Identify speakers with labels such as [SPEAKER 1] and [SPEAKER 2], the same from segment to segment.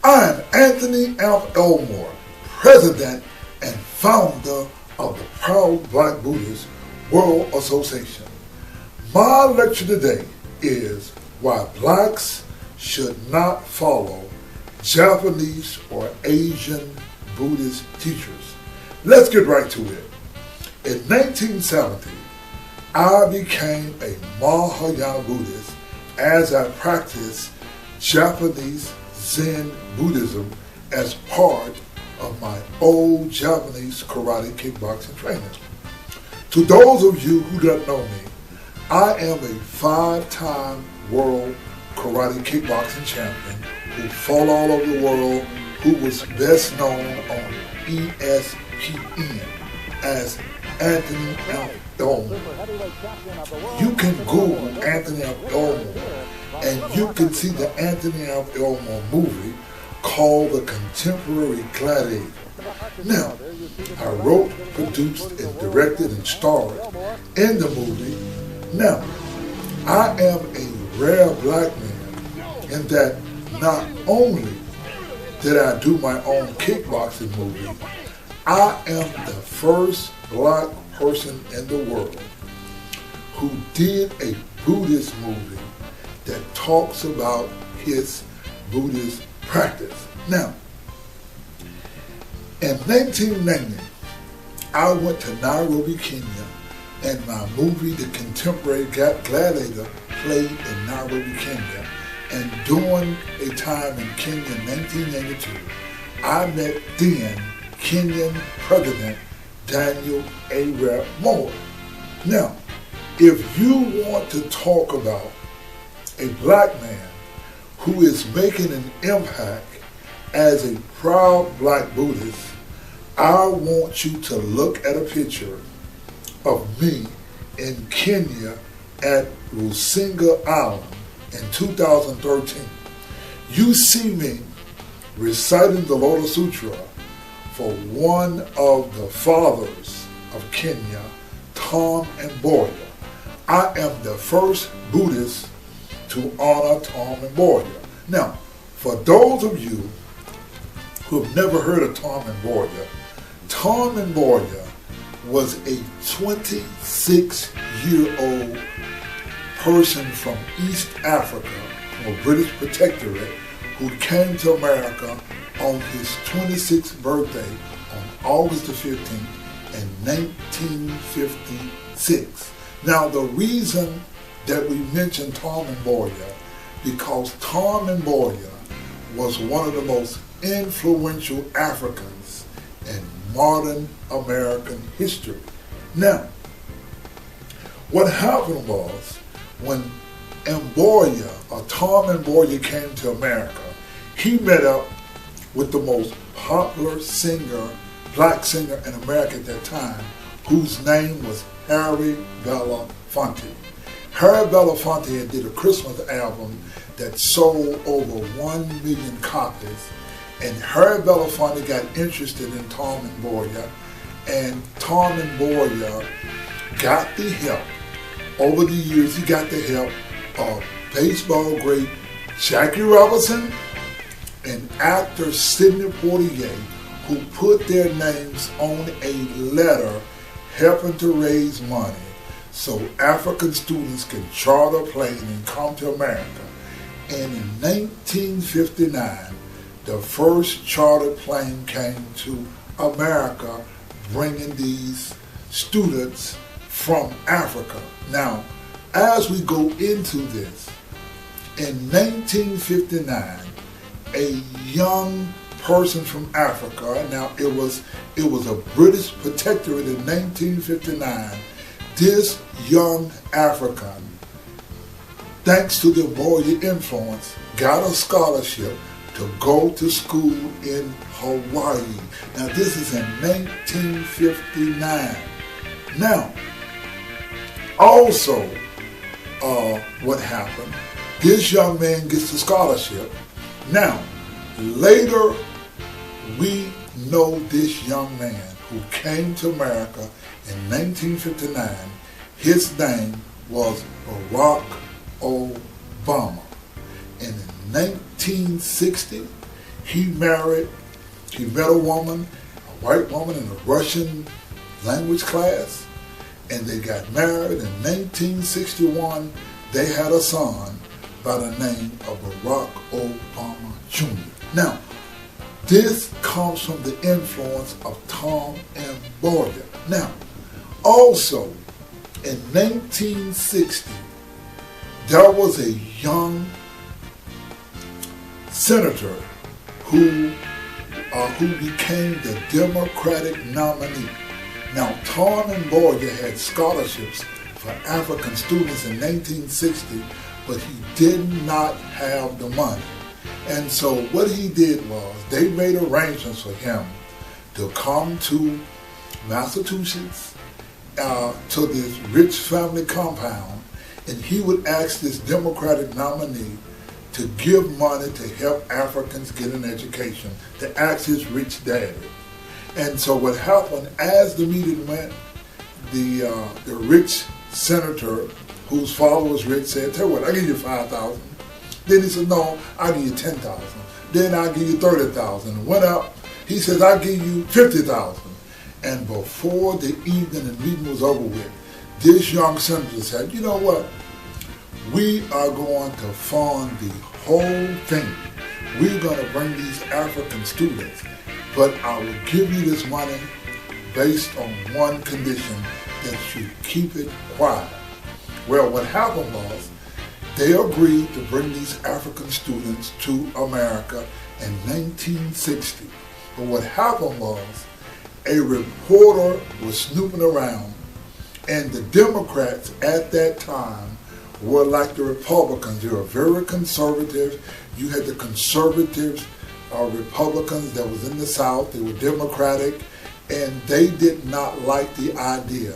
[SPEAKER 1] I am Anthony F. Elmore, President and Founder of the Proud Black Buddhist World Association. My lecture today is why blacks should not follow Japanese or Asian Buddhist teachers. Let's get right to it. In 1970, I became a Mahayana Buddhist as I practiced Japanese Zen Buddhism as part of my old Japanese karate kickboxing training. To those of you who don't know me, I am a 5-time world karate kickboxing champion who fought all over the world, who was best known on ESPN as Anthony F. Elmore. You can Google Anthony F. Elmore and you can see the Anthony F. Elmore movie called The Contemporary Gladiator. Now, I wrote, produced, and directed and starred in the movie. Now, I am a rare black man in that not only did I do my own kickboxing movie, I am the first black person in the world who did a Buddhist movie that talks about his Buddhist practice. Now, in 1990, I went to Nairobi, Kenya, and my movie, The Contemporary Gladiator, played in Nairobi, Kenya. And during a time in Kenya in 1992, I met then Kenyan President Daniel Arap Moi. Now, if you want to talk about a black man who is making an impact as a proud black Buddhist, I want you to look at a picture of me in Kenya at Rusinga Island in 2013. You see me reciting the Lotus Sutra for one of the fathers of Kenya, Mboya. I am the first Buddhist to honor Mboya. Now, for those of you who have never heard of Mboya was a 26-year-old person from East Africa, from a British protectorate, who came to America on his 26th birthday on August the 15th in 1956. Now, the reason that we mention Mboya, because Mboya was one of the most influential Africans in modern American history. Now, what happened was when Mboya, or Mboya, came to America, he met up with the most popular singer, black singer in America at that time, whose name was Harry Belafonte. Harry Belafonte had did a Christmas album that sold over 1 million copies, and Harry Belafonte got interested in Mboya, and Mboya got the help. Over the years, he got the help of baseball great Jackie Robinson and actor Sidney Poitier, who put their names on a letter helping to raise money so African students can charter a plane and come to America. And in 1959, the first chartered plane came to America, bringing these students from Africa. Now, as we go into this, in 1959, a young person from Africa, now it was a British protectorate in 1959, this young African, thanks to the Mboya influence, got a scholarship to go to school in Hawaii. Now, this is in 1959. Now, also, what happened, this young man gets the scholarship. Now, later, we know this young man who came to America in 1959. His name was Barack Obama. And in 1960, he met a woman, a white woman in a Russian language class, and they got married. In 1961, they had a son by the name of Barack Obama Jr. Now, this comes from the influence of Tom Mboya. Now, also, in 1960, there was a young senator who became the Democratic nominee. Now, Tom Mboya had scholarships for African students in 1960, but he did not have the money. And so what he did was they made arrangements for him to come to Massachusetts, to this rich family compound, and he would ask this Democratic nominee to give money to help Africans get an education, to ask his rich daddy. And so what happened, as the meeting went, the rich senator, whose father was rich, said, tell you what, I'll give you $5,000. Then he said, no, I'll give you $10,000. Then I'll give you $30,000. Went up, he says, I'll give you $50,000. And before the evening and meeting was over with, this young senator said, you know what? We are going to fund the whole thing. We're going to bring these African students, but I will give you this money based on one condition, that you keep it quiet. Well, what happened was they agreed to bring these African students to America in 1960. But what happened was a reporter was snooping around, and the Democrats at that time were like the Republicans. They were very conservative. You had the conservative Republicans that was in the South. They were Democratic, and they did not like the idea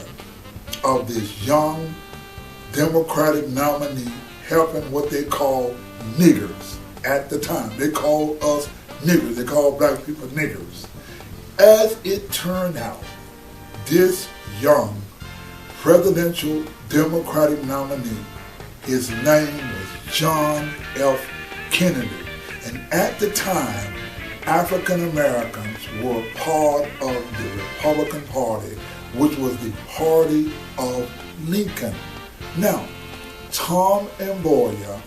[SPEAKER 1] of this young Democratic nominee helping what they call niggers at the time. They called us niggers. They called black people niggers. As it turned out, this young presidential Democratic nominee, his name was John F. Kennedy. And at the time, African Americans were part of the Republican Party, which was the party of Lincoln. Now, Tom Mboya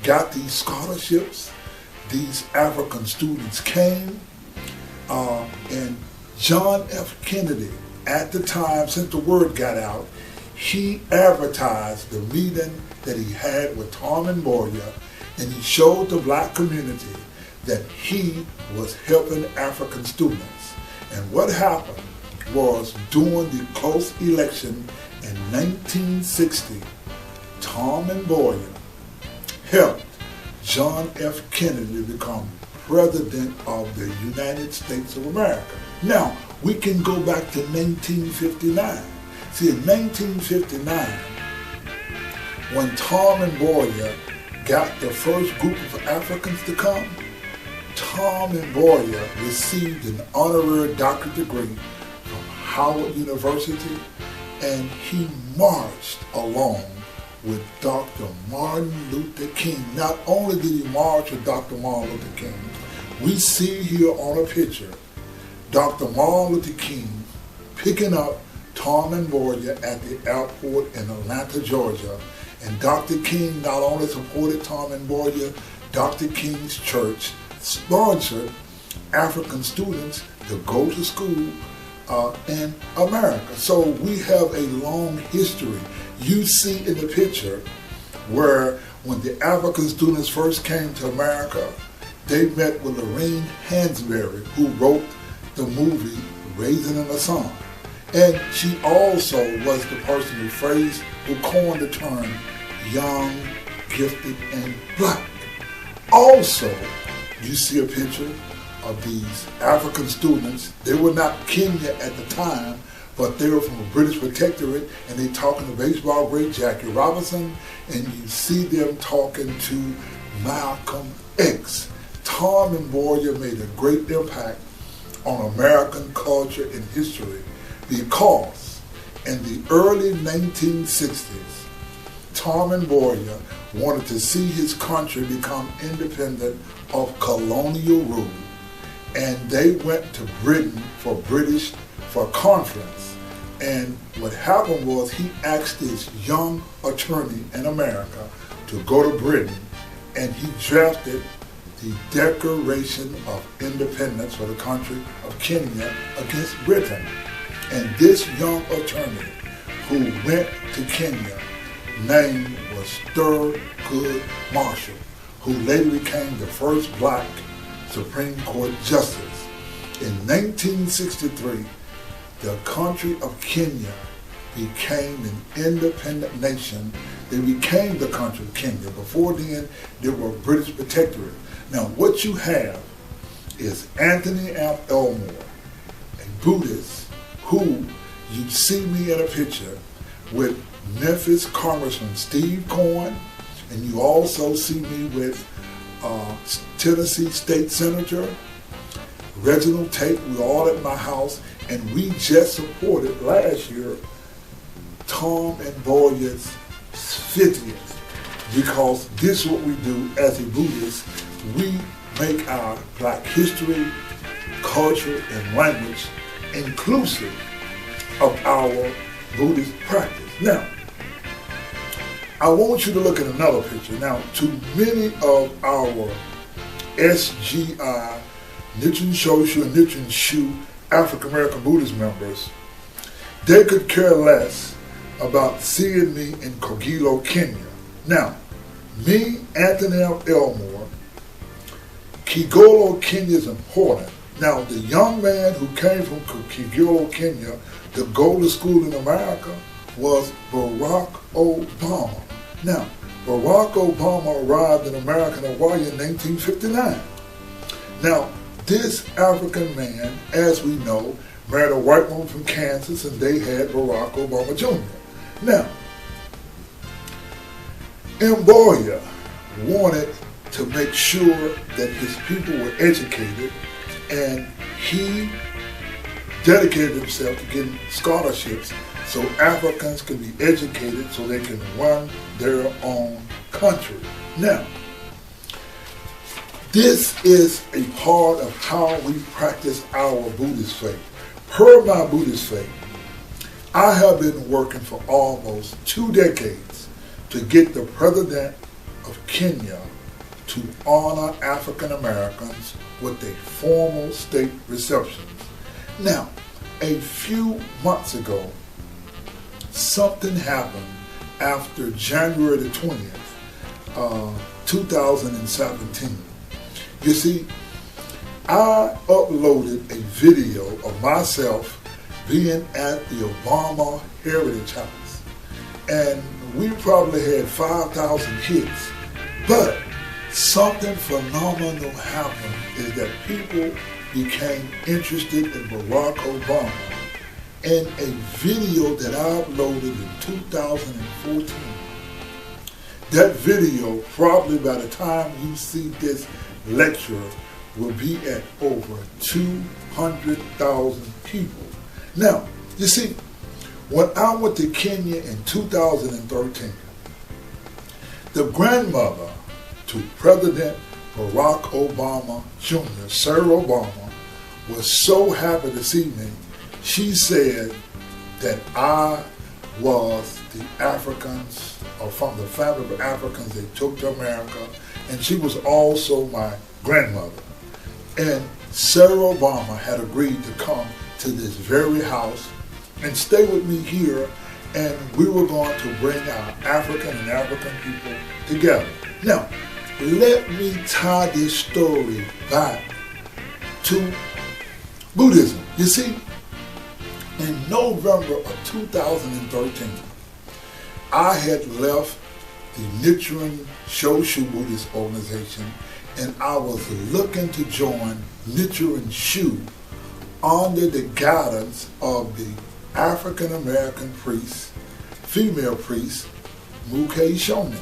[SPEAKER 1] got these scholarships. These African students came, and John F. Kennedy, at the time, since the word got out, he advertised the meeting that he had with Tom Mboya, and he showed the black community that he was helping African students. And what happened was, during the close election in 1960, Tom Mboya helped John F. Kennedy become President of the United States of America. Now, we can go back to 1959. See, in 1959, when Tom Mboya got the first group of Africans to come, Tom Mboya received an honorary doctorate degree from Howard University, and he marched along with Dr. Martin Luther King. Not only did he march with Dr. Martin Luther King, we see here on a picture Dr. Martin Luther King picking up Tom Mboya at the airport in Atlanta, Georgia. And Dr. King not only supported Tom Mboya, Dr. King's church sponsored African students to go to school in America. So we have a long history. You see in the picture where when the African students first came to America, they met with Lorraine Hansberry, who wrote the movie Raisin in the Sun. And she also was the person who coined the term young, gifted, and black. Also, you see a picture of these African students. They were not Kenya at the time, but they were from a British protectorate, and they talking to baseball great Jackie Robinson, and you see them talking to Malcolm X. Tom Mboya made a great impact on American culture and history because in the early 1960s, Tom Mboya wanted to see his country become independent of colonial rule, and they went to Britain for a conference. And what happened was he asked this young attorney in America to go to Britain, and he drafted the Declaration of Independence for the country of Kenya against Britain. And this young attorney who went to Kenya, name was Thurgood Marshall, who later became the first black Supreme Court justice. In 1963, the country of Kenya became an independent nation. They became the country of Kenya. Before then, they were a British protectorate. Now, what you have is Anthony Elmore, a Buddhist, who you see me in a picture with Memphis Congressman Steve Cohen, and you also see me with Tennessee State Senator Reginald Tate. We're all at my house, and we just supported last year Tom Mboya's 50th, because this is what we do as a Buddhist. We make our black history, culture, and language inclusive of our Buddhist practice. Now, I want you to look at another picture. Now, to many of our SGI, Nichiren Shoshu and Nichiren Shu African American Buddhist members, they could care less about seeing me in Kogelo, Kenya. Now, me, Anthony Elmore, Kigolo, Kenya is important. Now, the young man who came from Kigelo, Kenya to go to school in America was Barack Obama. Now, Barack Obama arrived in America in Hawaii in 1959. Now, this African man, as we know, married a white woman from Kansas, and they had Barack Obama Jr. Now, Mboya wanted to make sure that his people were educated, and he dedicated himself to getting scholarships so Africans can be educated so they can run their own country. Now, this is a part of how we practice our Buddhist faith. Per my Buddhist faith, I have been working for almost 2 decades to get the President of Kenya to honor African Americans with a formal state reception. Now, a few months ago, something happened after January the 20th, 2017. You see, I uploaded a video of myself being at the Obama Heritage House, and we probably had 5,000 hits, but something phenomenal happened is that people became interested in Barack Obama, and a video that I uploaded in 2014. That video, probably by the time you see this lecture, will be at over 200,000 people. Now, you see, when I went to Kenya in 2013, the grandmother to President Barack Obama Jr., Sarah Obama, was so happy to see me. She said that I was the Africans, or from the family of Africans they took to America, and she was also my grandmother. And Sarah Obama had agreed to come to this very house and stay with me here, and we were going to bring our African and African people together. Now, let me tie this story back to Buddhism. You see, in November of 2013, I had left the Nichiren Shoshu Buddhist organization, and I was looking to join Nichiren Shu under the guidance of the African American priest, female priest, Mukhe Shonen.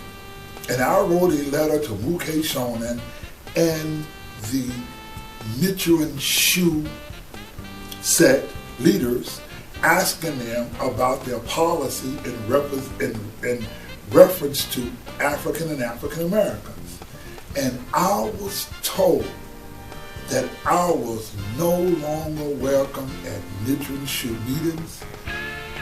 [SPEAKER 1] And I wrote a letter to Mukhe Shonen and the Nichiren Shu sect leaders, asking them about their policy in reference to African and African Americans. And I was told that I was no longer welcome at Nichiren Shu meetings,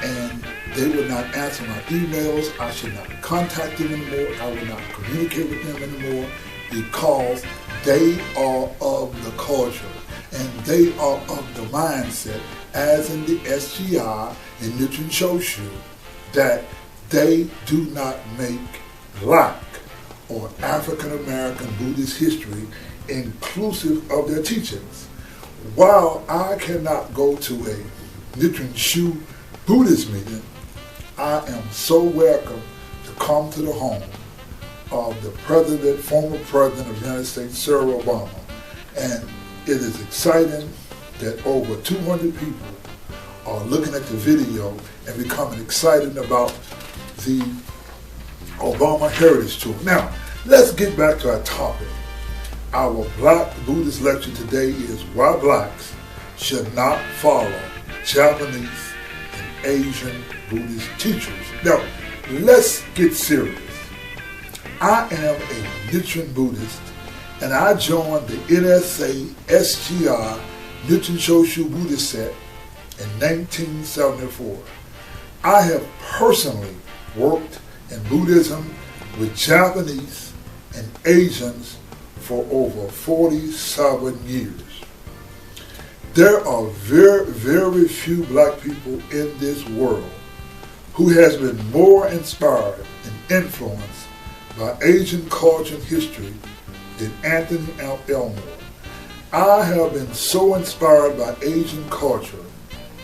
[SPEAKER 1] and they would not answer my emails. I should not contact them anymore. I would not communicate with them anymore, because they are of the culture and they are of the mindset, as in the SGI and Nichiren Shoshu, that they do not make Black or African American Buddhist history inclusive of their teachings. While I cannot go to a Nichiren Shu Buddhist meeting, I am so welcome to come to the home of the former President of the United States, Cyril Obama. And it is exciting that over 200 people are looking at the video and becoming excited about the Obama Heritage Tour. Now, let's get back to our topic. Our Black Buddhist lecture today is why Blacks should not follow Japanese and Asian Buddhist teachers. Now, let's get serious. I am a Nichiren Buddhist, and I joined the NSA SGI Nichiren Shoshu Buddhist set in 1974. I have personally worked in Buddhism with Japanese and Asians for over 47 years. There are very, very few Black people in this world who has been more inspired and influenced by Asian culture and history than Anthony Elmore. I have been so inspired by Asian culture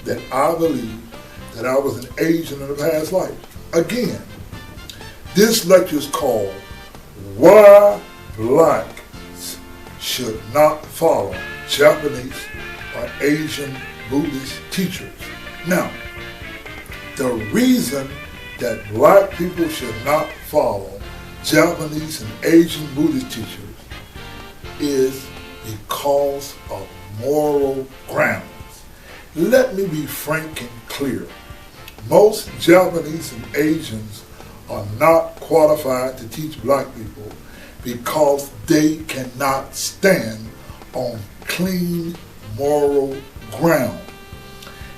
[SPEAKER 1] that I believe that I was an Asian in a past life. Again, this lecture is called Why Blacks Should Not Follow Japanese or Asian Buddhist Teachers. Now, the reason that Black people should not follow Japanese and Asian Buddhist teachers is because of moral grounds. Let me be frank and clear. Most Japanese and Asians are not qualified to teach Black people because they cannot stand on clean moral ground.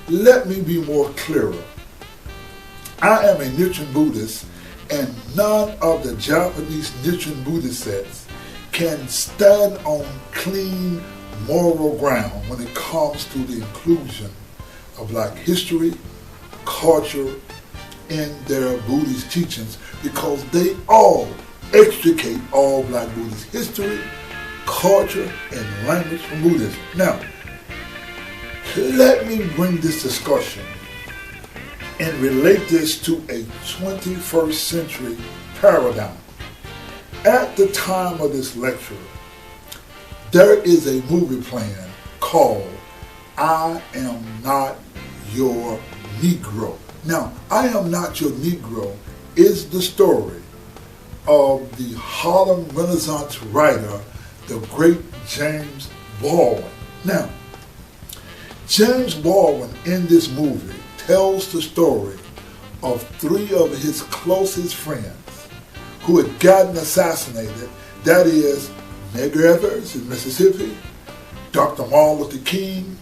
[SPEAKER 1] Let me be more clearer. I am a Nichiren Buddhist, and none of the Japanese Nichiren Buddhist sects can stand on clean moral ground when it comes to the inclusion of Black history, culture in their Buddhist teachings, because they all extricate all Black Buddhist history, culture, and language from Buddhism. Now, let me bring this discussion and relate this to a 21st century paradigm. At the time of this lecture, there is a movie playing called I Am Not Your Negro. Now, I Am Not Your Negro is the story of the Harlem Renaissance writer, the great James Baldwin. Now, James Baldwin in this movie tells the story of three of his closest friends who had gotten assassinated. That is Medgar Evers in Mississippi, Dr. Martin Luther King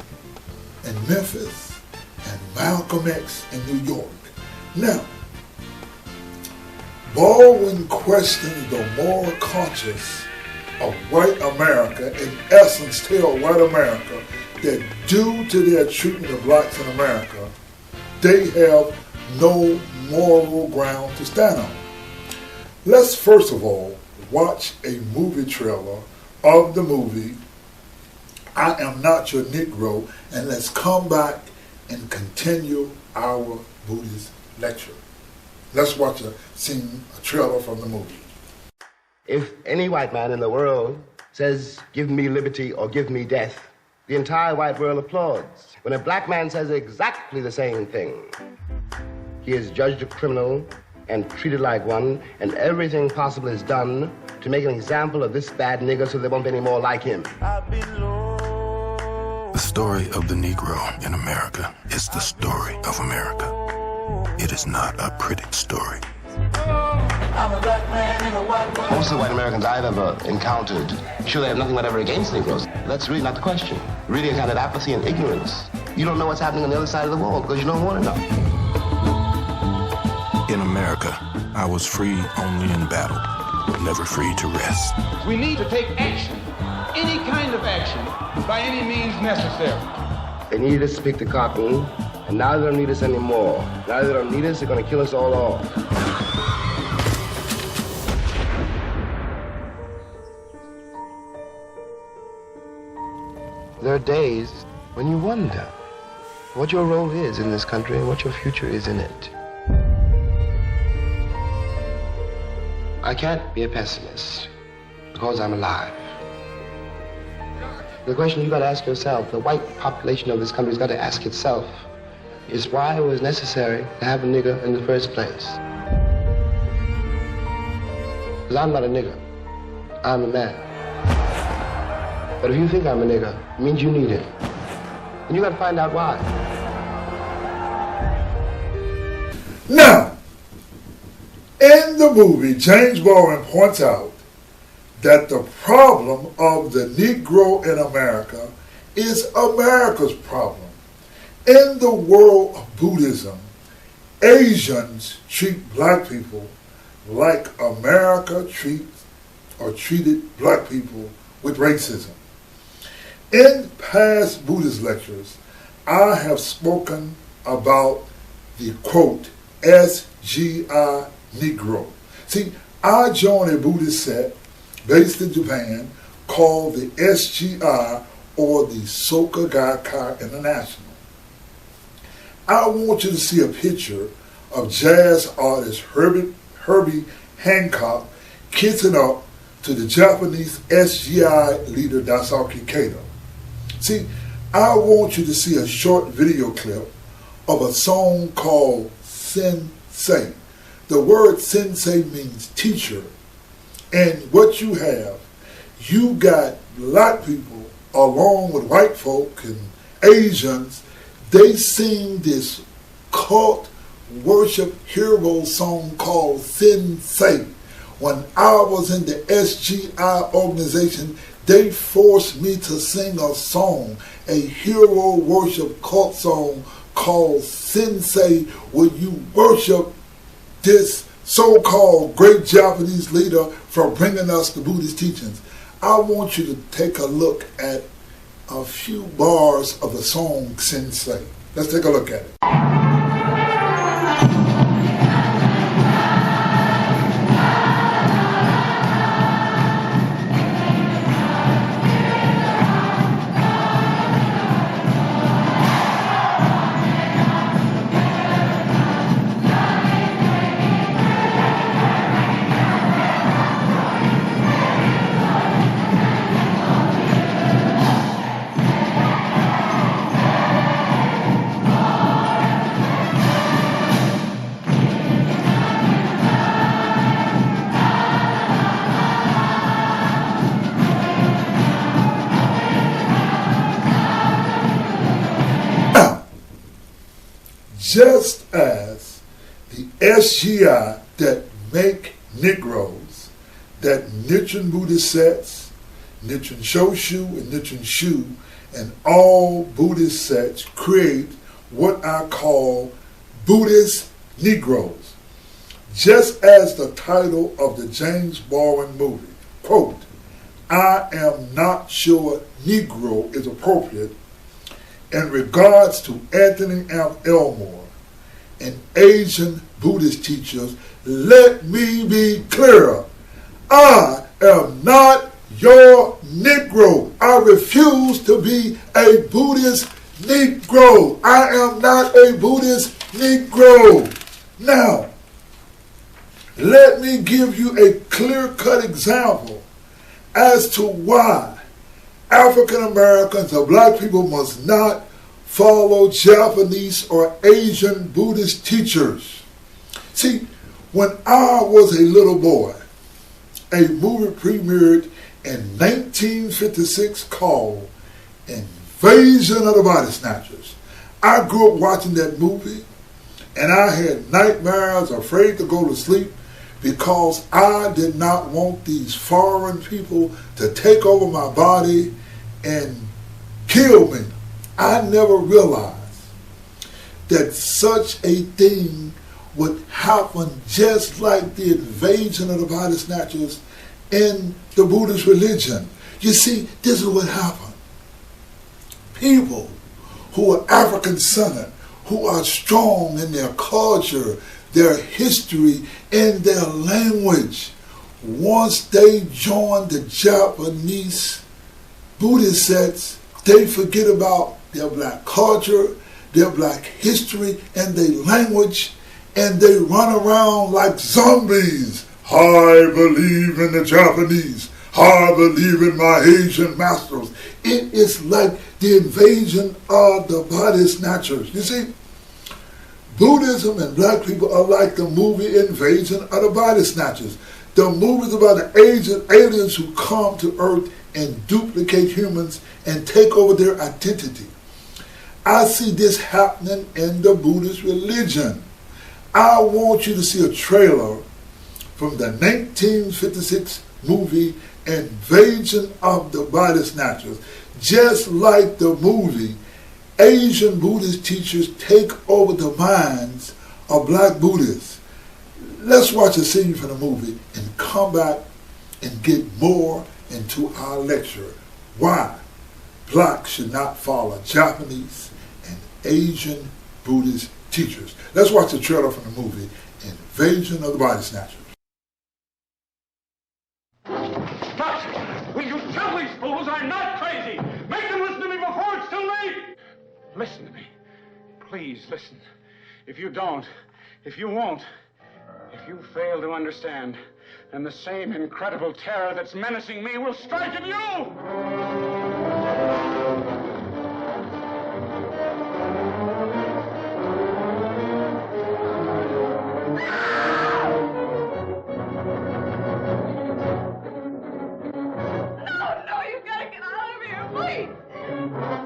[SPEAKER 1] in Memphis, and Malcolm X in New York. Now, Baldwin questions the moral conscience of white America, in essence tell white America that due to their treatment of Blacks in America, they have no moral ground to stand on. Let's first of all watch a movie trailer of the movie I Am Not Your Negro, and let's come back and continue our Buddhist lecture. Let's watch a trailer from the movie.
[SPEAKER 2] If any white man in the world says, give me liberty or give me death, the entire white world applauds. When a black man says exactly the same thing, he is judged a criminal and treated like one, and everything possible is done to make an example of this bad nigger so there won't be any more like him.
[SPEAKER 3] The story of the Negro in America is the story of America. It is not a pretty story.
[SPEAKER 2] Most of the white Americans I've ever encountered, sure, they have nothing whatever against Negroes. That's really not the question. Really a kind of apathy and ignorance. You don't know what's happening on the other side of the wall because you don't want to know.
[SPEAKER 3] In America, I was free only in battle, never free to rest.
[SPEAKER 4] We need to take action, any kind of action, by any means necessary.
[SPEAKER 2] They needed us to pick the cotton, and now they don't need us anymore. Now they don't need us, they're going to kill us all off. There are days when you wonder what your role is in this country and what your future is in it. I can't be a pessimist because I'm alive. The question you've got to ask yourself, the white population of this country's got to ask itself, is why it was necessary to have a nigger in the first place. Because I'm not a nigger. I'm a man. But if you think I'm a nigger, it means you need it. And you got to find out why.
[SPEAKER 1] Now, in the movie, James Bowen points out that the problem of the Negro in America is America's problem. In the world of Buddhism, Asians treat black people like America treated black people with racism. In past Buddhist lectures, I have spoken about the quote, SGI Negro. See, I joined a Buddhist sect based in Japan called the SGI, or the Soka Gakkai International. I want you to see a picture of jazz artist Herbie Hancock kissing up to the Japanese SGI leader Daisuke Kato. See, I want you to see a short video clip of a song called Sensei. The word sensei means teacher. And what you have, you got black people along with white folk and Asians. They sing this cult worship hero song called Sensei. When I was in the SGI organization, they forced me to sing a song, a hero worship cult song called Sensei, where you worship this so-called great Japanese leader for bringing us the Buddhist teachings. I want you to take a look at a few bars of the song Sensei. Let's take a look at it. Just as the SGI that make Negroes, that Nichiren Buddhist Sects, Nichiren Shoshu and Nichiren Shu, and all Buddhist sects create what I call Buddhist Negroes. Just as the title of the James Bowen movie, quote, I am not sure Negro is appropriate in regards to Anthony M. Elmore and Asian Buddhist Teachers, let me be clear. I am not your Negro. I refuse to be a Buddhist Negro. I am not a Buddhist Negro. Now, let me give you a clear-cut example as to why African Americans or black people must not follow Japanese or Asian Buddhist teachers. See, when I was a little boy, a movie premiered in 1956 called Invasion of the Body Snatchers. I grew up watching that movie, and I had nightmares, afraid to go to sleep, because I did not want these foreign people to take over my body and kill me. I never realized that such a thing would happen, just like the invasion of the body snatchers in the Buddhist religion. You see, this is what happened. People who are African-centered, who are strong in their culture, their history, and their language, once they join the Japanese Buddhist sects, they forget about their black culture, their black history, and their language, and they run around like zombies. I believe in the Japanese. I believe in my Asian masters. It is like the invasion of the body snatchers. You see, Buddhism and black people are like the movie Invasion of the Body Snatchers. The movie is about the aliens who come to Earth and duplicate humans and take over their identity. I see this happening in the Buddhist religion. I want you to see a trailer from the 1956 movie Invasion of the Body Snatchers. Just like the movie, Asian Buddhist teachers take over the minds of black Buddhists. Let's watch a scene from the movie and come back and get more into our lecture. Why blacks should not follow Japanese and Asian Buddhist teachers. Let's watch the trailer from the movie Invasion of the Body Snatchers.
[SPEAKER 5] But will you tell these fools I'm not crazy? Make them listen to me before it's too late! Listen to me. Please listen. If you don't, if you won't, if you fail to understand, then the same incredible terror that's menacing me will strike at you!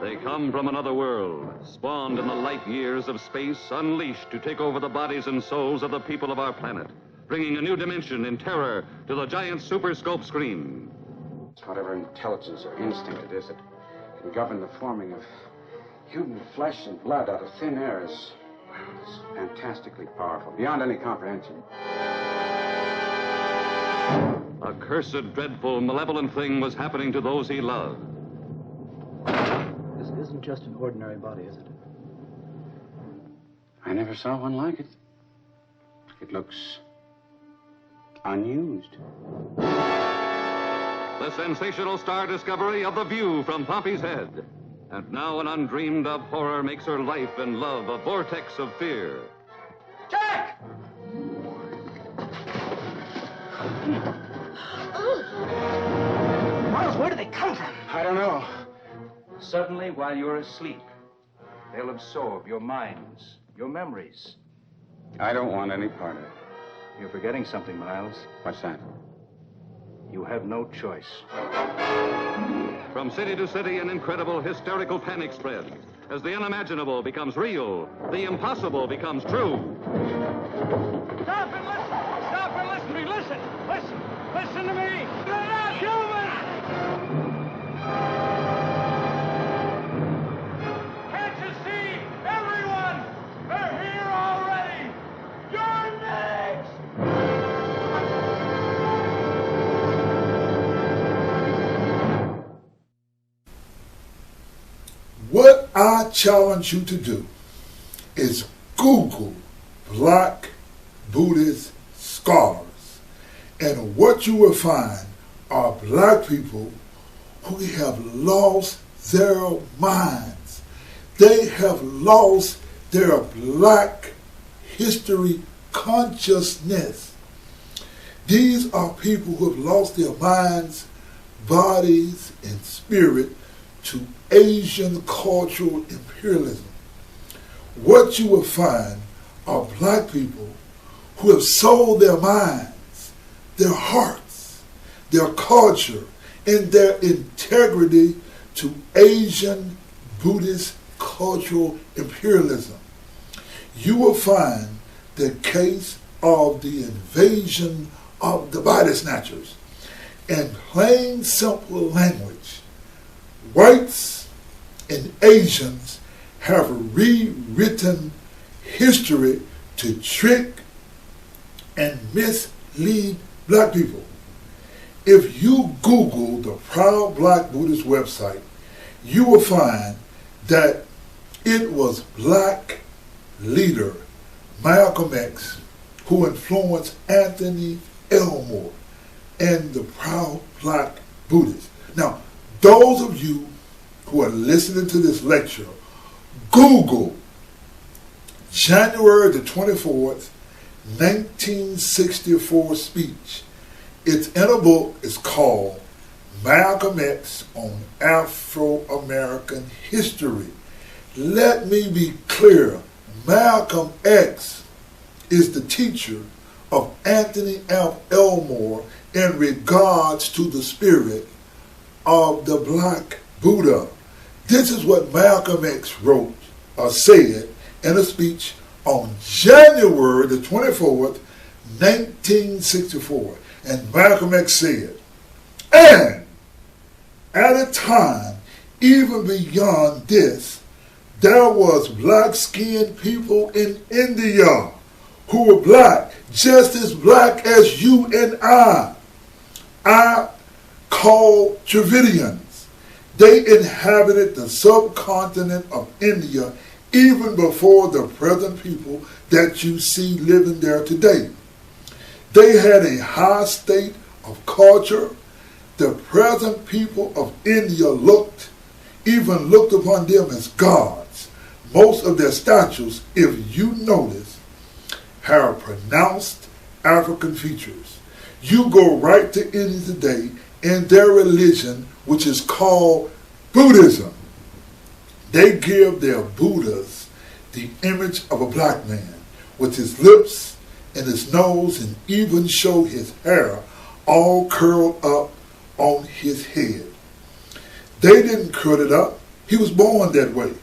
[SPEAKER 6] They come from another world, spawned in the light years of space, unleashed to take over the bodies and souls of the people of our planet, bringing a new dimension in terror to the giant super scope screen.
[SPEAKER 7] It's whatever intelligence or instinct it is that can govern the forming of human flesh and blood out of thin air is it's fantastically powerful, beyond any comprehension.
[SPEAKER 6] A cursed, dreadful, malevolent thing was happening to those he loved.
[SPEAKER 8] This isn't just an ordinary body, is it?
[SPEAKER 7] I never saw one like it. It looks unused.
[SPEAKER 6] The sensational star discovery of The View from Pompey's Head. And now an undreamed of horror makes her life and love a vortex of fear.
[SPEAKER 5] Jack!
[SPEAKER 8] Miles, where do they come from?
[SPEAKER 7] I don't know.
[SPEAKER 9] Suddenly, while you're asleep, they'll absorb your minds, your memories.
[SPEAKER 7] I don't want any part of it.
[SPEAKER 9] You're forgetting something, Miles.
[SPEAKER 7] What's that?
[SPEAKER 9] You have no choice.
[SPEAKER 6] From city to city, an incredible hysterical panic spreads. As the unimaginable becomes real, the impossible becomes true.
[SPEAKER 5] Stop and listen! Stop and listen to me! Listen! Listen! Listen to me! They're not human! Can't you see? Everyone! They're here already! You're next!
[SPEAKER 1] What I challenge you to do is Google Black Buddhist scholars, and what you will find are black people who have lost their minds. They have lost their black history consciousness. These are people who have lost their minds, bodies, and spirit to Asian cultural imperialism. What you will find are black people who have sold their minds, their hearts, their culture, and their integrity to Asian Buddhist cultural imperialism. You will find the case of the invasion of the body snatchers. In plain, simple language, whites and Asians have rewritten history to trick and mislead black people. If you Google the Proud Black Buddhist website, you will find that it was black leader Malcolm X who influenced Anthony Elmore and the Proud Black Buddhists. Now, those of you who are listening to this lecture, Google January the 24th, 1964 speech. It's in a book. It's called Malcolm X on Afro-American History. Let me be clear. Malcolm X is the teacher of Anthony Elmore in regards to the spirit of the Black Buddha. This is what Malcolm X wrote or said in a speech on January the 24th, 1964. And Malcolm X said, and at a time even beyond this, there was black-skinned people in India who were black, just as black as you and I called Dravidians. They inhabited the subcontinent of India even before the present people that you see living there today. They had a high state of culture. The present people of India even looked upon them as gods. Most of their statues, if you notice, have pronounced African features. You go right to India today in their religion, which is called Buddhism. They give their Buddhas the image of a black man with his lips and his nose, and even show his hair all curled up on his head. They didn't cut it up. He was born that way.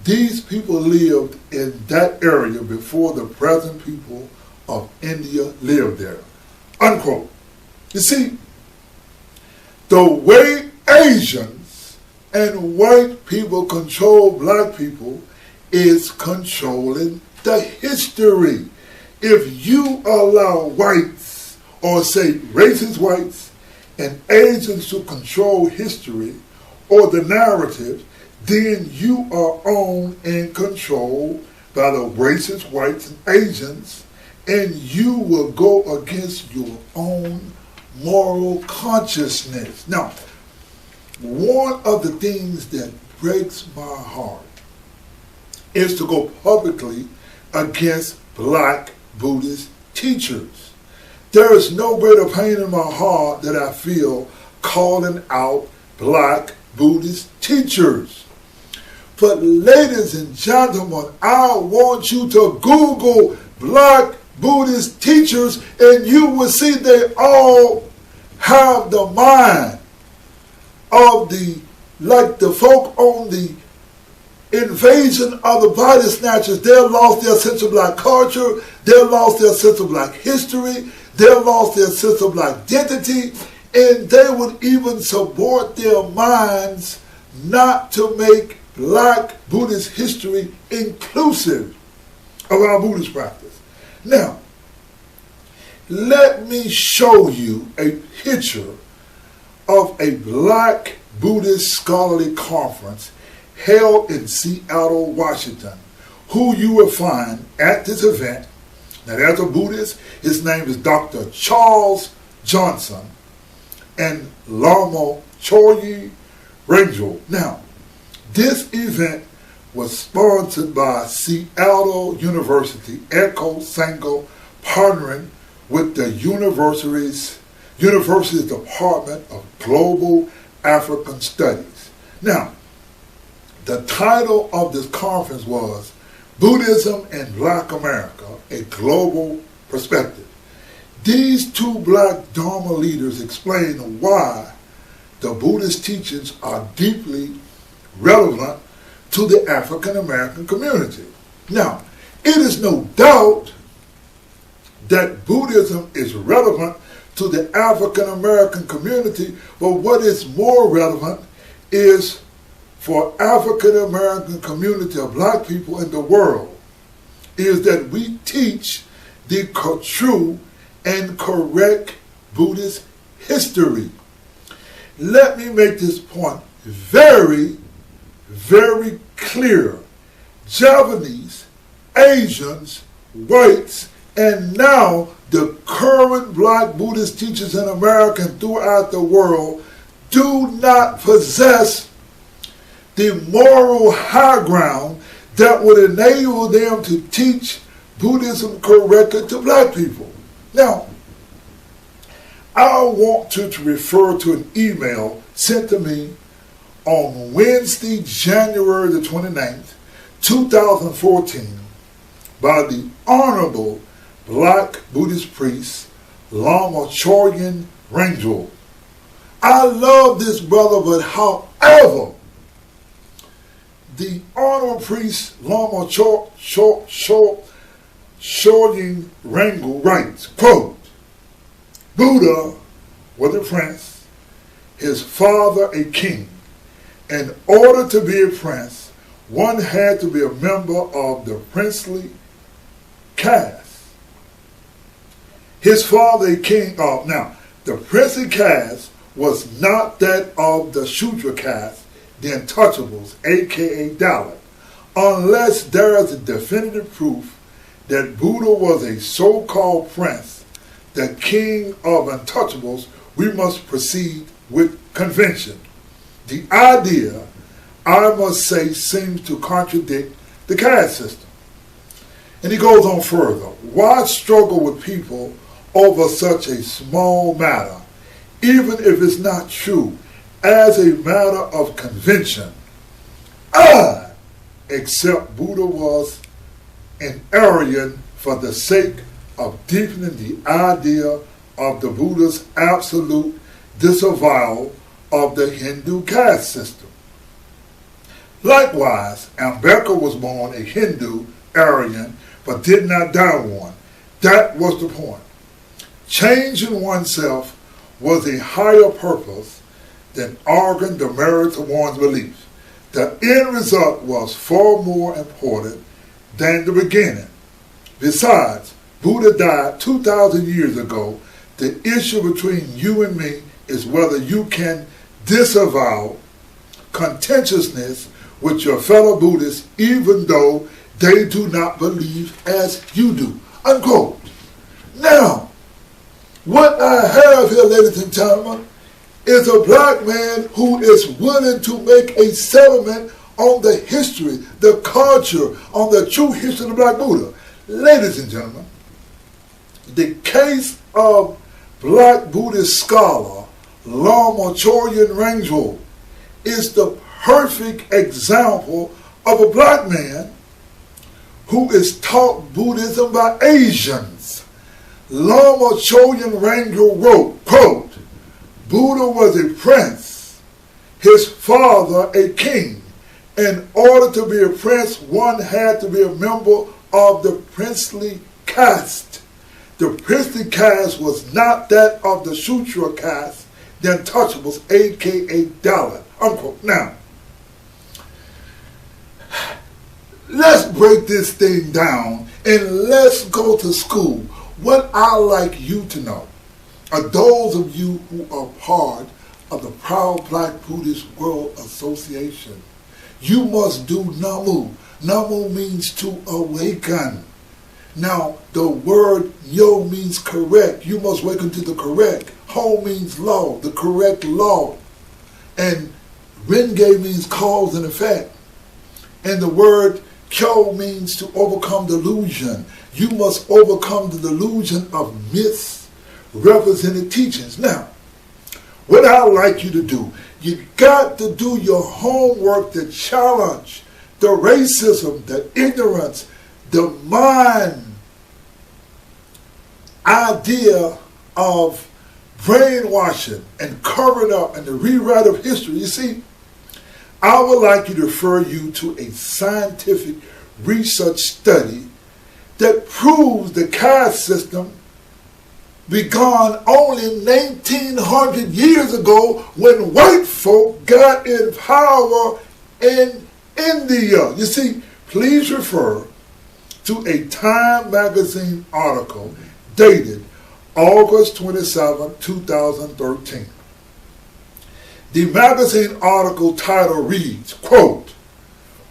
[SPEAKER 1] These people lived in that area before the present people of India lived there. Unquote. You see, the way Asians and white people control black people is controlling the history. If you allow whites, or say racist whites, and Asians to control history or the narrative, then you are owned and controlled by the racist whites and Asians, and you will go against your own moral consciousness. Now, one of the things that breaks my heart is to go publicly against black Buddhist teachers. There is no greater pain in my heart that I feel calling out black Buddhist teachers. But ladies and gentlemen, I want you to Google black Buddhist teachers and you will see they all have the mind of the folk on the invasion of the body snatchers. They lost their sense of black culture. They lost their sense of black history. They lost their sense of black identity. And they would even support their minds not to make black Buddhist history inclusive of our Buddhist practice. Now, let me show you a picture of a black Buddhist scholarly conference held in Seattle, Washington, who you will find at this event. Now, there's a Buddhist. His name is Dr. Charles Johnson and Lama Choyi Rangel. Now, this event was sponsored by Seattle University, Echo Sango, partnering with the university's Department of Global African Studies. Now, the title of this conference was Buddhism in Black America, a Global Perspective. These two black Dharma leaders explain why the Buddhist teachings are deeply relevant to the African American community. Now, it is no doubt that Buddhism is relevant to the African American community, but what is more relevant is for African American community of black people in the world, is that we teach the true and correct Buddhist history. Let me make this point very, very clear. Japanese, Asians, whites, and now the current black Buddhist teachers in America and throughout the world do not possess the moral high ground that would enable them to teach Buddhism correctly to black people. Now, I want to refer to an email sent to me on Wednesday, January the 29th, 2014, by the Honorable Black Buddhist priest, Lama Choryen Rangel. I love this brother, but however, the Honorable priest, Lama Choryen Rangel writes, quote, Buddha was a prince, his father a king. In order to be a prince, one had to be a member of the princely caste. His father a king of, now, the princely caste was not that of the Sutra caste, the untouchables, aka Dalit, unless there is a definitive proof that Buddha was a so-called prince, the king of untouchables. We must proceed with convention. The idea, I must say, seems to contradict the caste system. And he goes on further. Why struggle with people over such a small matter, even if it's not true, as a matter of convention? I accept Buddha was an Aryan for the sake of deepening the idea of the Buddha's absolute disavowal of the Hindu caste system. Likewise, Ambedkar was born a Hindu Aryan, but did not die one. That was the point. Changing oneself was a higher purpose than arguing the merits of one's beliefs. The end result was far more important than the beginning. Besides, Buddha died 2,000 years ago. The issue between you and me is whether you can disavow contentiousness with your fellow Buddhists even though they do not believe as you do. Unquote. Now, what I have here, ladies and gentlemen, is a black man who is willing to make a settlement on the history, the culture, on the true history of the black Buddha. Ladies and gentlemen, the case of black Buddhist scholar Lama Choryen Rangel is the perfect example of a black man who is taught Buddhism by Asians. Lama Choryen Rangel wrote, quote, Buddha was a prince, his father a king. In order to be a prince, one had to be a member of the princely caste. The princely caste was not that of the Sutra caste, the untouchables, aka Dalit. Unquote. Now, let's break this thing down and let's go to school. What I like you to know are those of you who are part of the Proud Black Buddhist World Association. You must do Namu. Namu means to awaken. Now, the word yo means correct. You must awaken to the correct. Ho means law, the correct law. And Renge means cause and effect. And the word kyo means to overcome delusion. You must overcome the delusion of myths, represented teachings. Now, what I'd like you to do, you got to do your homework to challenge the racism, the ignorance, the mind idea of brainwashing and covering up and the rewrite of history. You see, I would like you to refer you to a scientific research study that proves the caste system began only 1900 years ago when white folk got in power in India. You see, please refer to a Time magazine article dated August 27, 2013. The magazine article title reads, quote,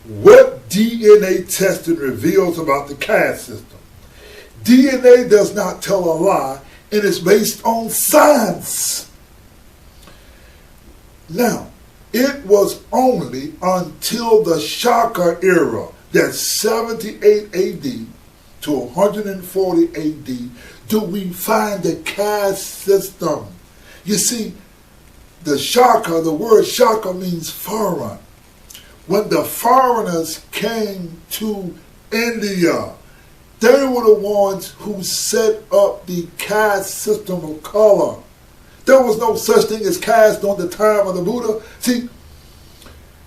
[SPEAKER 1] "What DNA testing reveals about the caste system. DNA does not tell a lie and is based on science." Now, it was only until the Shaka era, that's 78 AD to 140 AD, do we find the caste system. You see, the Shaka, the word Shaka means foreign. When the foreigners came to India, they were the ones who set up the caste system of color. There was no such thing as caste during the time of the Buddha. See,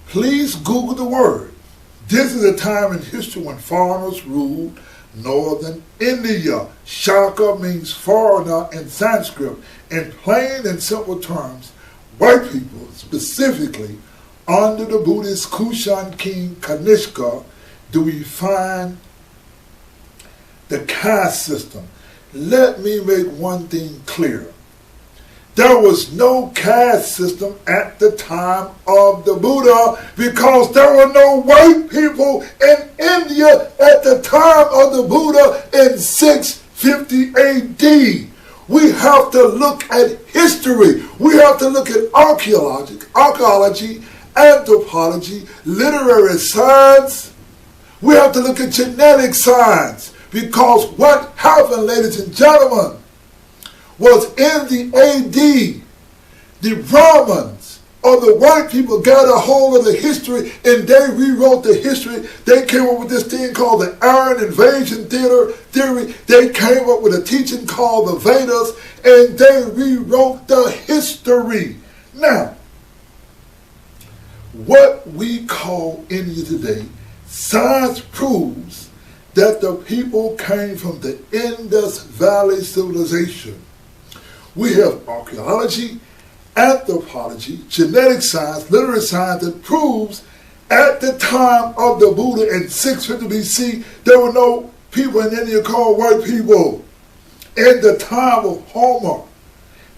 [SPEAKER 1] please Google the word. This is a time in history when foreigners ruled northern India. Shaka means foreigner in Sanskrit. In plain and simple terms, white people, specifically under the Buddhist Kushan king Kanishka, do we find the caste system. Let me make one thing clear. There was no caste system at the time of the Buddha because there were no white people in India at the time of the Buddha in 650 AD. We have to look at history. We have to look at archaeology, anthropology, literary science. We have to look at genetic science. Because what happened, ladies and gentlemen, was in the AD, the Brahmins or the white people got a hold of the history and they rewrote the history. They came up with this thing called the Aryan invasion theory. They came up with a teaching called the Vedas and they rewrote the history. Now, what we call India today, science proves that the people came from the Indus Valley civilization. We have archaeology, anthropology, genetic science, literary science that proves at the time of the Buddha in 650 BC, there were no people in India called white people. In the time of Homer,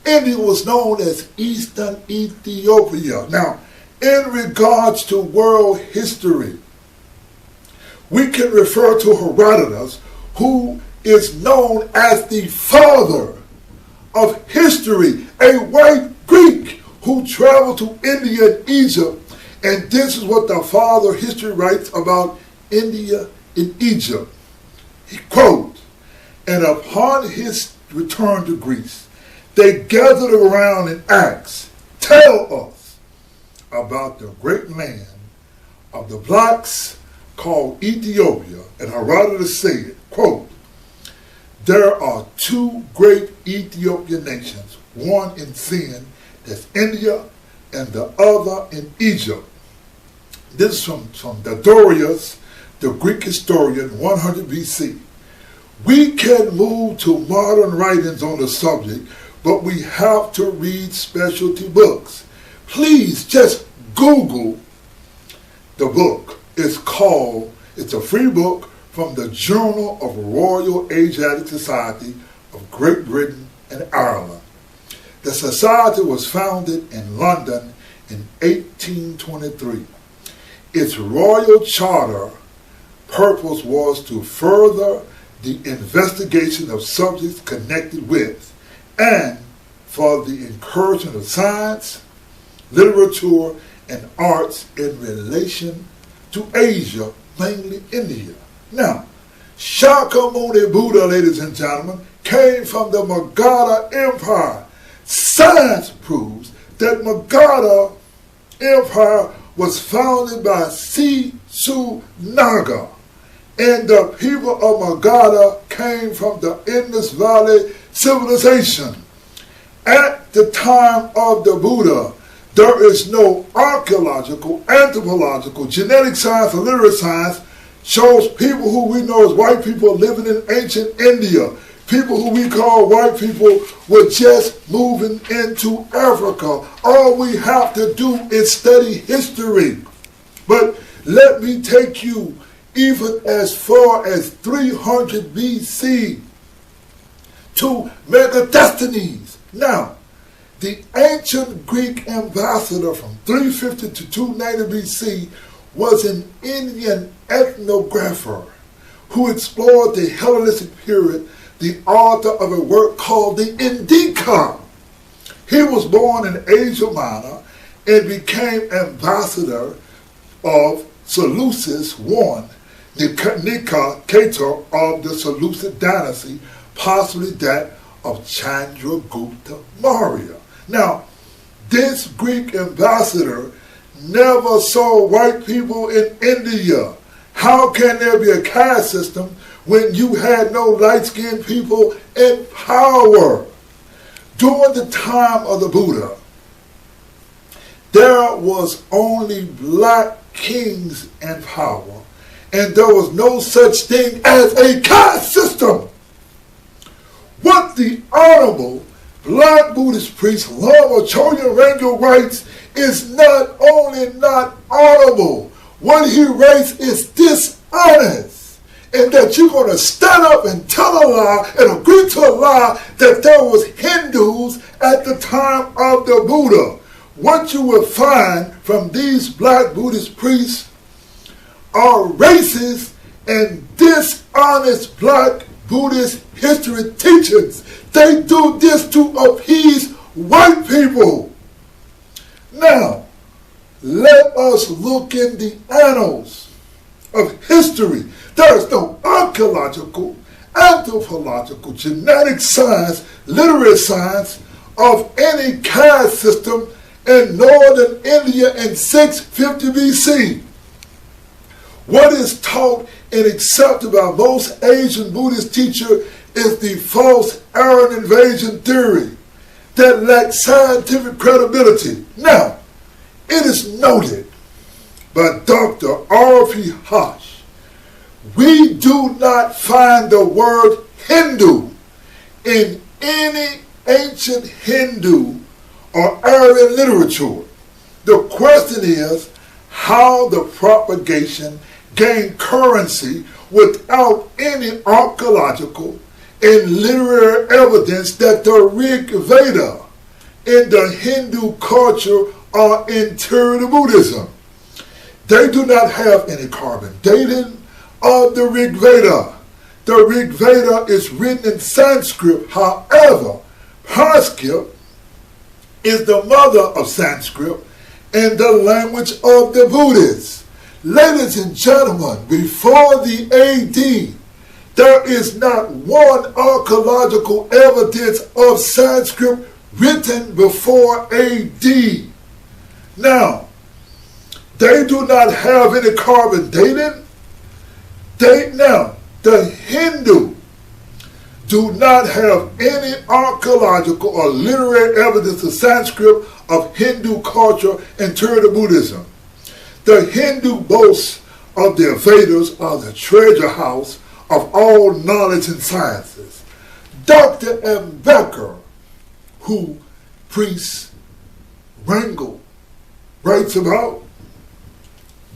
[SPEAKER 1] India was known as Eastern Ethiopia. Now, in regards to world history, we can refer to Herodotus, who is known as the father of history, a white Greek who traveled to India and Egypt. And this is what the father of history writes about India and Egypt. He quotes, "And upon his return to Greece, they gathered around and asked, 'Tell us about the great land of the blacks called Ethiopia.' And Herodotus said, quote, 'There are two great Ethiopian nations, one in sin, that's India, and the other in Egypt.'" This is from Diodorus, the Greek historian, 100 BC. We can move to modern writings on the subject, but we have to read specialty books. Please just Google the book. It's a free book from the Journal of Royal Asiatic Society of Great Britain and Ireland. The society was founded in London in 1823. Its royal charter purpose was to further the investigation of subjects connected with and for the encouragement of science, literature, and arts in relation to Asia, mainly India. Now, Shakyamuni Buddha, ladies and gentlemen, came from the Magadha Empire. Science proves that Magadha Empire was founded by Sisunaga, and the people of Magadha came from the Indus Valley civilization. At the time of the Buddha, there is no archaeological, anthropological, genetic science, or literary science shows people who we know as white people living in ancient India. people who we call white people were just moving into Africa. All we have to do is study history. But let me take you even as far as 300 BC to Megadesthenes. Now, the ancient Greek ambassador from 350 to 290 BC was an Indian ethnographer who explored the Hellenistic period, the author of a work called the Indica. He was born in Asia Minor and became ambassador of Seleucus I, Nika of the Seleucid dynasty, possibly that of Chandragupta Maurya. Now, this Greek ambassador never saw white people in India. How can there be a caste system when you had no light-skinned people in power? During the time of the Buddha, there was only black kings in power, and there was no such thing as a caste system. What the Honorable Black Buddhist priest Lama Chogyam Rangel writes is not only not honorable, what he writes is dishonest. And that you're going to stand up and tell a lie and agree to a lie that there was Hindus at the time of the Buddha. What you will find from these black Buddhist priests are racist and dishonest black Buddhist history teachers. They do this to appease white people. Now, let us look in the annals of history. There is no archaeological, anthropological, genetic science, literary science of any caste system in northern India in 650 BC. What is taught and accepted by most Asian Buddhist teachers is the false Aryan invasion theory that lacks scientific credibility. Now, it is noted by Dr. R.P. Hosh, we do not find the word Hindu in any ancient Hindu or Aryan literature. The question is how the propagation gained currency without any archaeological and literary evidence that the Rig Veda in the Hindu culture are interior to Buddhism. They do not have any carbon dating of the Rig Veda. The Rig Veda is written in Sanskrit. However, Sanskrit is the mother of Sanskrit and the language of the Buddhists. Ladies and gentlemen, before the AD, there is not one archaeological evidence of Sanskrit written before AD. Now, they do not have any carbon dating. The Hindu do not have any archaeological or literary evidence of Sanskrit of Hindu culture interior to Buddhism. The Hindu boasts of their Vedas are the treasure house of all knowledge and sciences. Dr. M. Becker, who priest Rangel writes about,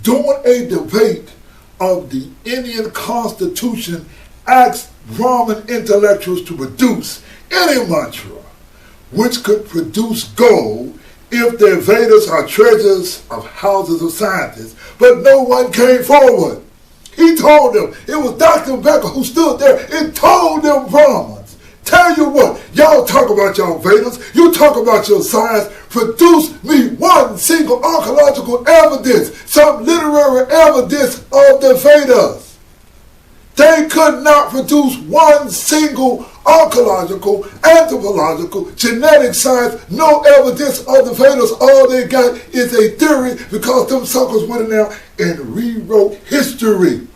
[SPEAKER 1] during a debate of the Indian Constitution, asked Brahmin intellectuals to produce any mantra which could produce gold if their Vedas are treasures of houses of scientists, but no one came forward. He told them, it was Dr. Becker who stood there and told them Brahmins, tell you what, y'all talk about y'all Vedas, you talk about your science, produce me one single archaeological evidence, some literary evidence of the Vedas. They could not produce one single archaeological, anthropological, genetic science, no evidence of the Vedas. All they got is a theory because them suckers went in there and rewrote history.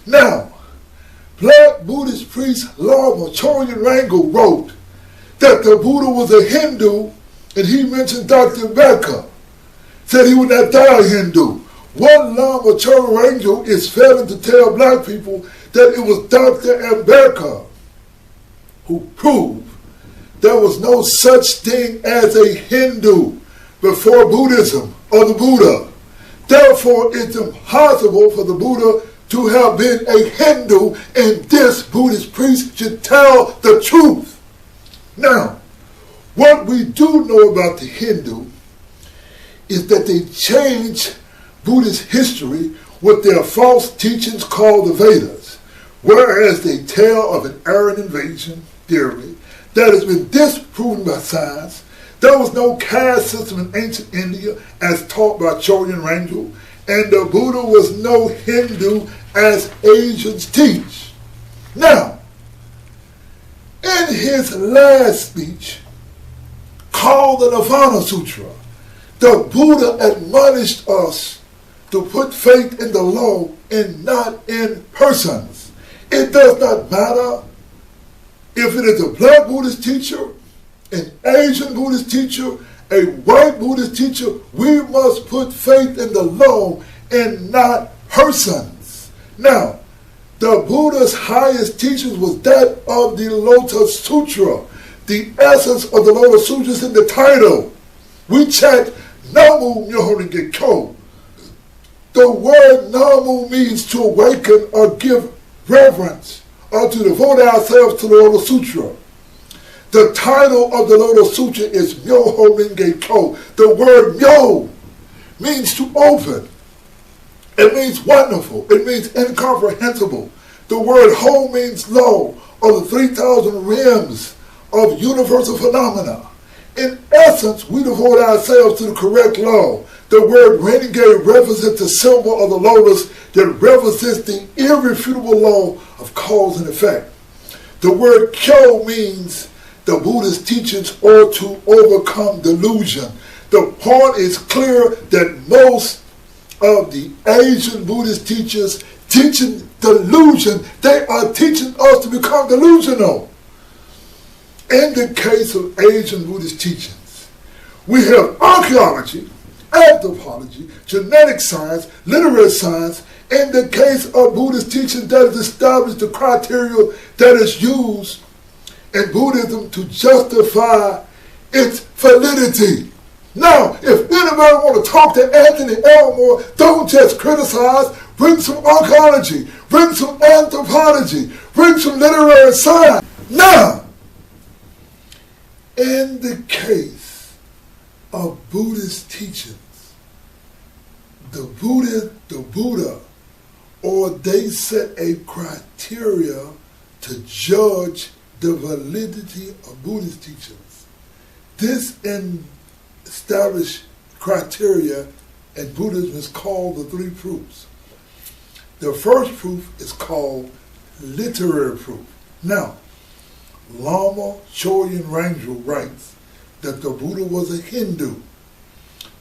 [SPEAKER 1] Now, Black Buddhist priest Lama Chogyam Rangel wrote that the Buddha was a Hindu, and he mentioned Dr. Becker, said he would not die Hindu. One Lama Chogyam Rangel is failing to tell black people that it was Dr. Becker who prove there was no such thing as a Hindu before Buddhism or the Buddha. Therefore, it's impossible for the Buddha to have been a Hindu, and this Buddhist priest should tell the truth. Now, what we do know about the Hindu is that they changed Buddhist history with their false teachings called the Vedas, whereas they tell of an Aryan invasion theory that has been disproven by science. There was no caste system in ancient India as taught by Choyan Rangel, and the Buddha was no Hindu as Asians teach. Now, in his last speech, called the Nirvana Sutra, the Buddha admonished us to put faith in the law and not in persons. It does not matter if it is a black Buddhist teacher, an Asian Buddhist teacher, a white Buddhist teacher, we must put faith in the law and not persons. Now, the Buddha's highest teachings was that of the Lotus Sutra. The essence of the Lotus Sutra is in the title. We chant Namu Myoho Renge Kyo. The word Namu means to awaken or give reverence or to devote ourselves to the Lotus Sutra. The title of the Lotus Sutra is Myoho Renge Kyo. The word Myo means to open. It means wonderful. It means incomprehensible. The word Ho means low, or the 3,000 realms of universal phenomena. In essence, we devote ourselves to the correct law. The word renegade represents the symbol of the lotus that represents the irrefutable law of cause and effect. The word Kyo means the Buddhist teachings are to overcome delusion. The point is clear that most of the Asian Buddhist teachers teaching delusion, they are teaching us to become delusional. In the case of Asian Buddhist teachings, we have archaeology, anthropology, genetic science, literary science. In the case of Buddhist teaching, that is established the criteria that is used in Buddhism to justify its validity. Now, if anybody want to talk to Anthony Elmore, don't just criticize. Bring some archaeology, bring some anthropology, bring some literary science. Now, in the case of Buddhist teachings, the Buddha, or they set a criteria to judge the validity of Buddhist teachings. This established criteria in Buddhism is called the three proofs. The first proof is called literary proof. Now, Lama Choyan Rangel writes that the Buddha was a Hindu.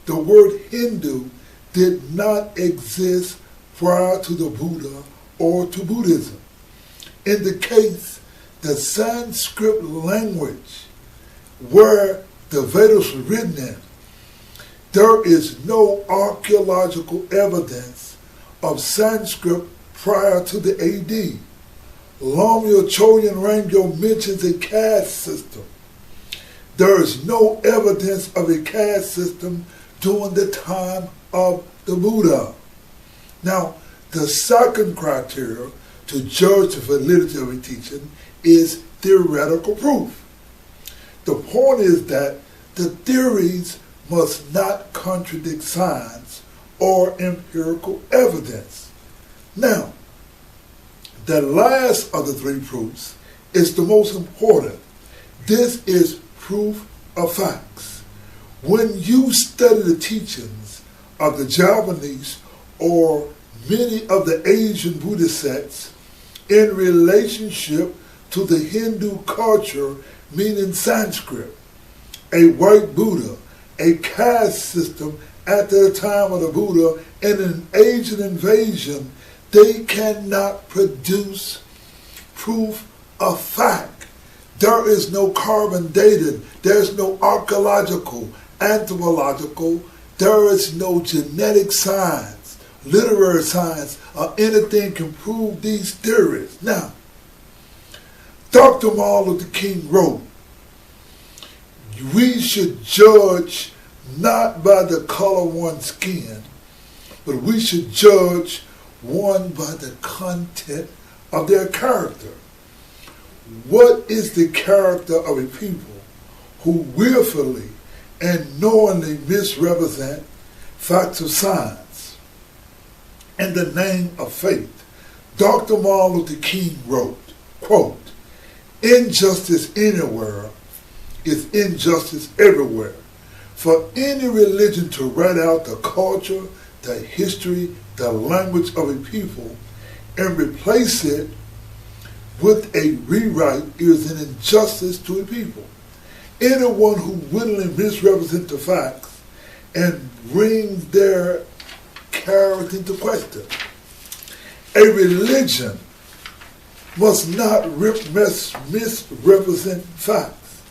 [SPEAKER 1] The word Hindu did not exist prior to the Buddha or to Buddhism. In the case, the Sanskrit language where the Vedas were written in, there is no archaeological evidence of Sanskrit prior to the AD. Lama Choyan Rangel mentions a caste system. There is no evidence of a caste system during the time of the Buddha. Now, the second criteria to judge the validity of a teaching is theoretical proof. The point is that the theories must not contradict science or empirical evidence. Now, the last of the three proofs is the most important. This is proof of facts. When you study the teachings of the Japanese or many of the Asian Buddhist sects in relationship to the Hindu culture, meaning Sanskrit, a white Buddha, a caste system at the time of the Buddha, and an Asian invasion, they cannot produce proof of fact. There is no carbon dated, there's no archaeological, anthropological, there is no genetic science, literary science, or anything can prove these theories. Now, Dr. Martin Luther King wrote, we should judge not by the color of one's skin, but we should judge one by the content of their character. What is the character of a people who willfully and knowingly misrepresent facts of science in the name of faith? Dr. Martin Luther King wrote, quote, injustice anywhere is injustice everywhere. For any religion to write out the culture, the history, the language of a people and replace it with a rewrite is an injustice to a people. Anyone who willingly misrepresents the facts and brings their character into question. A religion must not misrepresent facts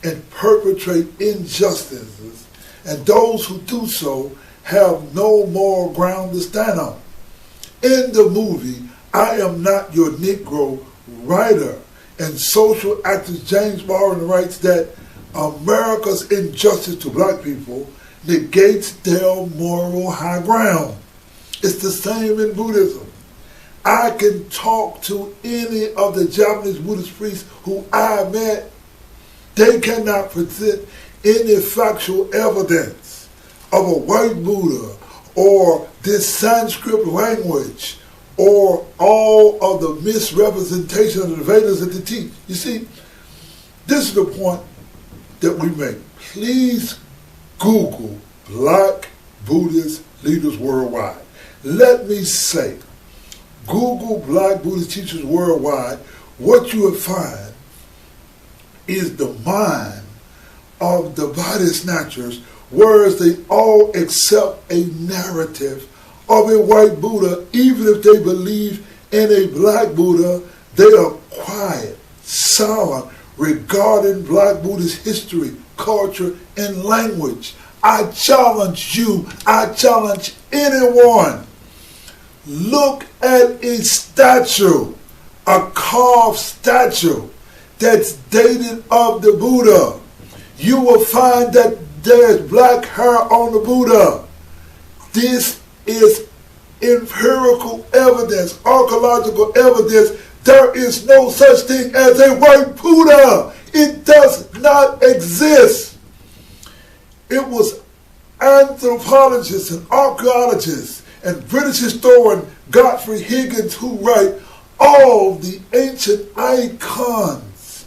[SPEAKER 1] and perpetrate injustices, and those who do so have no moral ground to stand on. In the movie, I Am Not Your Negro, writer and social activist James Baldwin writes that America's injustice to black people negates their moral high ground. It's the same in Buddhism. I can talk to any of the Japanese Buddhist priests who I met. They cannot present any factual evidence of a white Buddha or this Sanskrit language or all of the misrepresentation of the Vedas that they teach. You see, this is the point that we make. Please Google Black Buddhist leaders worldwide. Let me say, Google Black Buddhist teachers worldwide. What you will find is the mind of the body snatchers, whereas they all accept a narrative of a white Buddha. Even if they believe in a black Buddha, they are quiet, silent regarding Black Buddhist history, culture, and language. I challenge you, I challenge anyone. Look at a statue, a carved statue that's dated of the Buddha. You will find that there's black hair on the Buddha. This is empirical evidence, archaeological evidence. There is no such thing as a white Buddha. It does not exist. It was anthropologists and archaeologists and British historian Godfrey Higgins who write all the ancient icons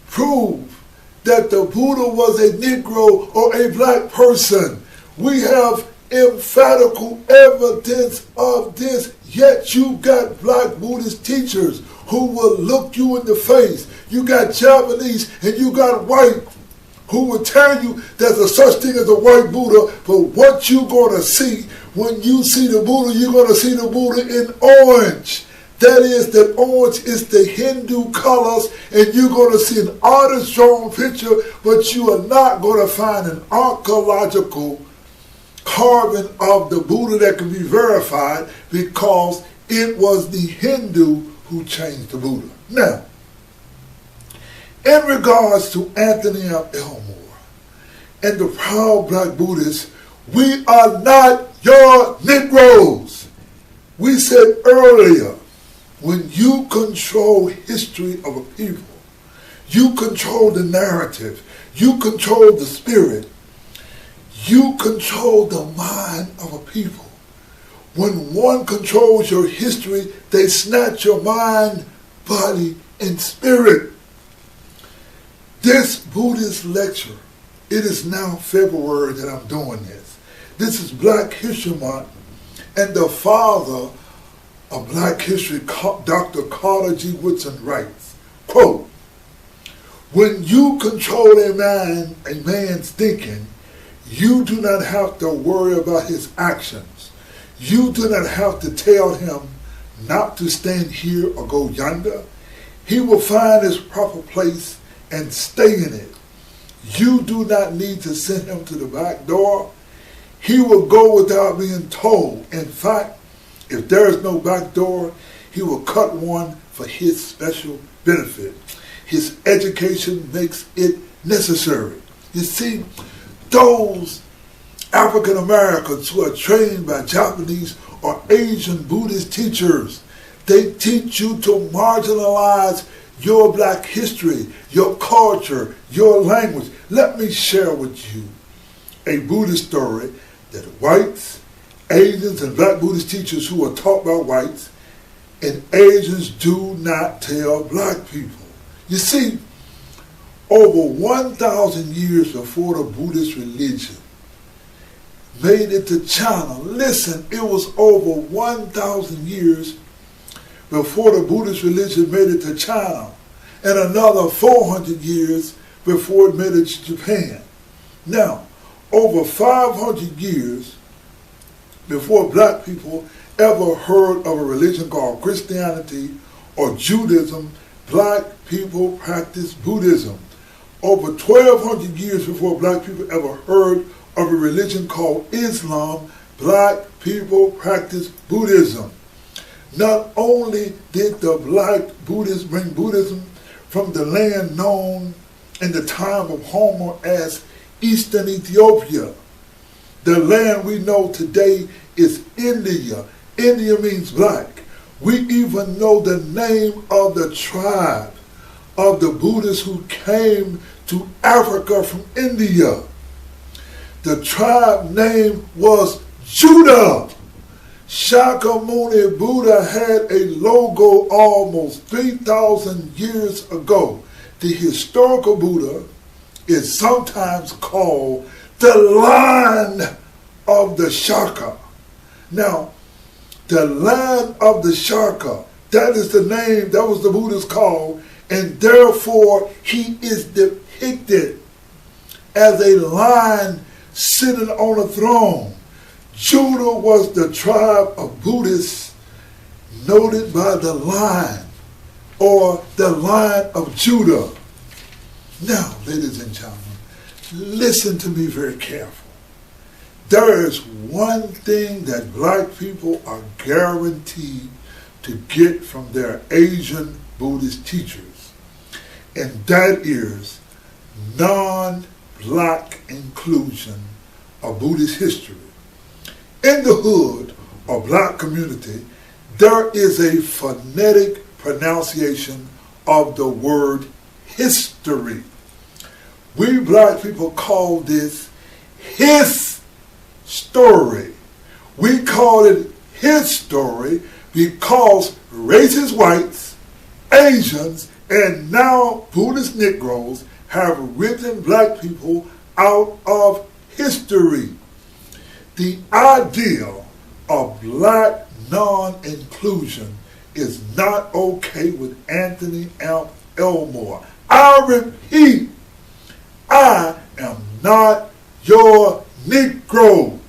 [SPEAKER 1] prove that the Buddha was a Negro or a black person. We have emphatical evidence of this, yet you got Black Buddhist teachers who will look you in the face. You got Japanese and you got white who will tell you there's a such thing as a white Buddha, but what you're going to see when you see the Buddha, you're going to see the Buddha in orange. That is, that orange is the Hindu colors, and you're going to see an artist-drawn picture, but you are not going to find an archaeological carving of the Buddha that can be verified, because it was the Hindu who changed the Buddha. Now, in regards to Anthony F. Elmore and the proud Black Buddhists, we are not your Negroes. We said earlier, when you control history of a people, you control the narrative, you control the spirit, you control the mind of a people. When one controls your history, they snatch your mind, body, and spirit. This Buddhist lecture, it is now February that I'm doing this. This is Black History Month, and the father of Black history, Dr. Carter G. Woodson, writes, quote, when you control a man's thinking, you do not have to worry about his actions. You do not have to tell him not to stand here or go yonder. He will find his proper place and stay in it. You do not need to send him to the back door. He will go without being told. In fact, if there is no back door, he will cut one for his special benefit. his education makes it necessary. You see, those African Americans who are trained by Japanese or Asian Buddhist teachers, they teach you to marginalize your black history, your culture, your language. Let me share with you a Buddhist story that whites, Asians, and black Buddhist teachers who are taught by whites and Asians do not tell black people. You see, over 1,000 years before the Buddhist religion made it to China, listen, it was over 1,000 years before the Buddhist religion made it to China, and another 400 years before it made it to Japan. Now, over 500 years before black people ever heard of a religion called Christianity or Judaism, black people practiced Buddhism. Over 1,200 years before black people ever heard of a religion called Islam, black people practiced Buddhism. Not only did the black Buddhists bring Buddhism from the land known in the time of Homer as Eastern Ethiopia, the land we know today is India. India means black. We even know the name of the tribe of the Buddhists who came to Africa from India. The tribe name was Judah. Shakyamuni Buddha had a logo almost 3,000 years ago. The historical Buddha is sometimes called the Lion of the Shaka. Now, the Lion of the Shaka, that is the name, that was the Buddha's call, and therefore he is depicted as a lion sitting on a throne. Judah was the tribe of Buddhists noted by the lion, or the Lion of Judah. Now, ladies and gentlemen, listen to me very carefully. There is one thing that black people are guaranteed to get from their Asian Buddhist teachers, and that is non-black inclusion of Buddhist history. In the hood or black community, there is a phonetic pronunciation of the word history. We black people call this his story. We call it his story because racist whites, Asians, and now Buddhist Negroes have written black people out of history. The ideal of black non-inclusion is not okay with Anthony Elmore. I repeat, I am not your Negro.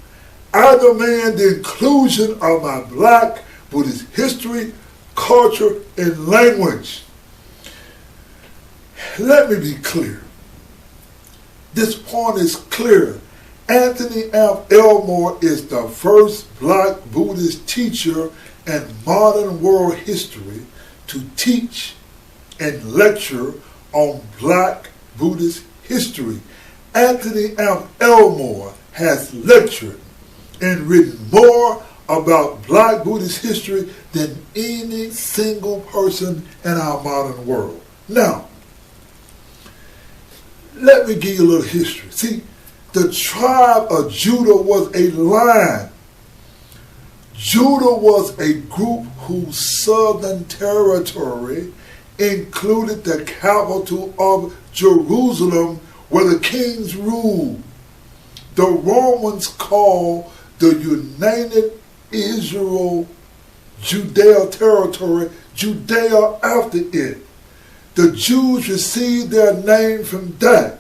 [SPEAKER 1] I demand the inclusion of my black Buddhist history, culture, and language. Let me be clear. This point is clear. Anthony Elmore is the first black Buddhist teacher in modern world history to teach and lecture on black Buddhist history. Anthony Elmore has lectured and written more about black Buddhist history than any single person in our modern world. Now, let me give you a little history. See, the tribe of Judah was a line. Judah was a group whose southern territory included the capital of Jerusalem, where the kings ruled. The Romans called the United Israel Judea territory Judea after it. The Jews received their name from that.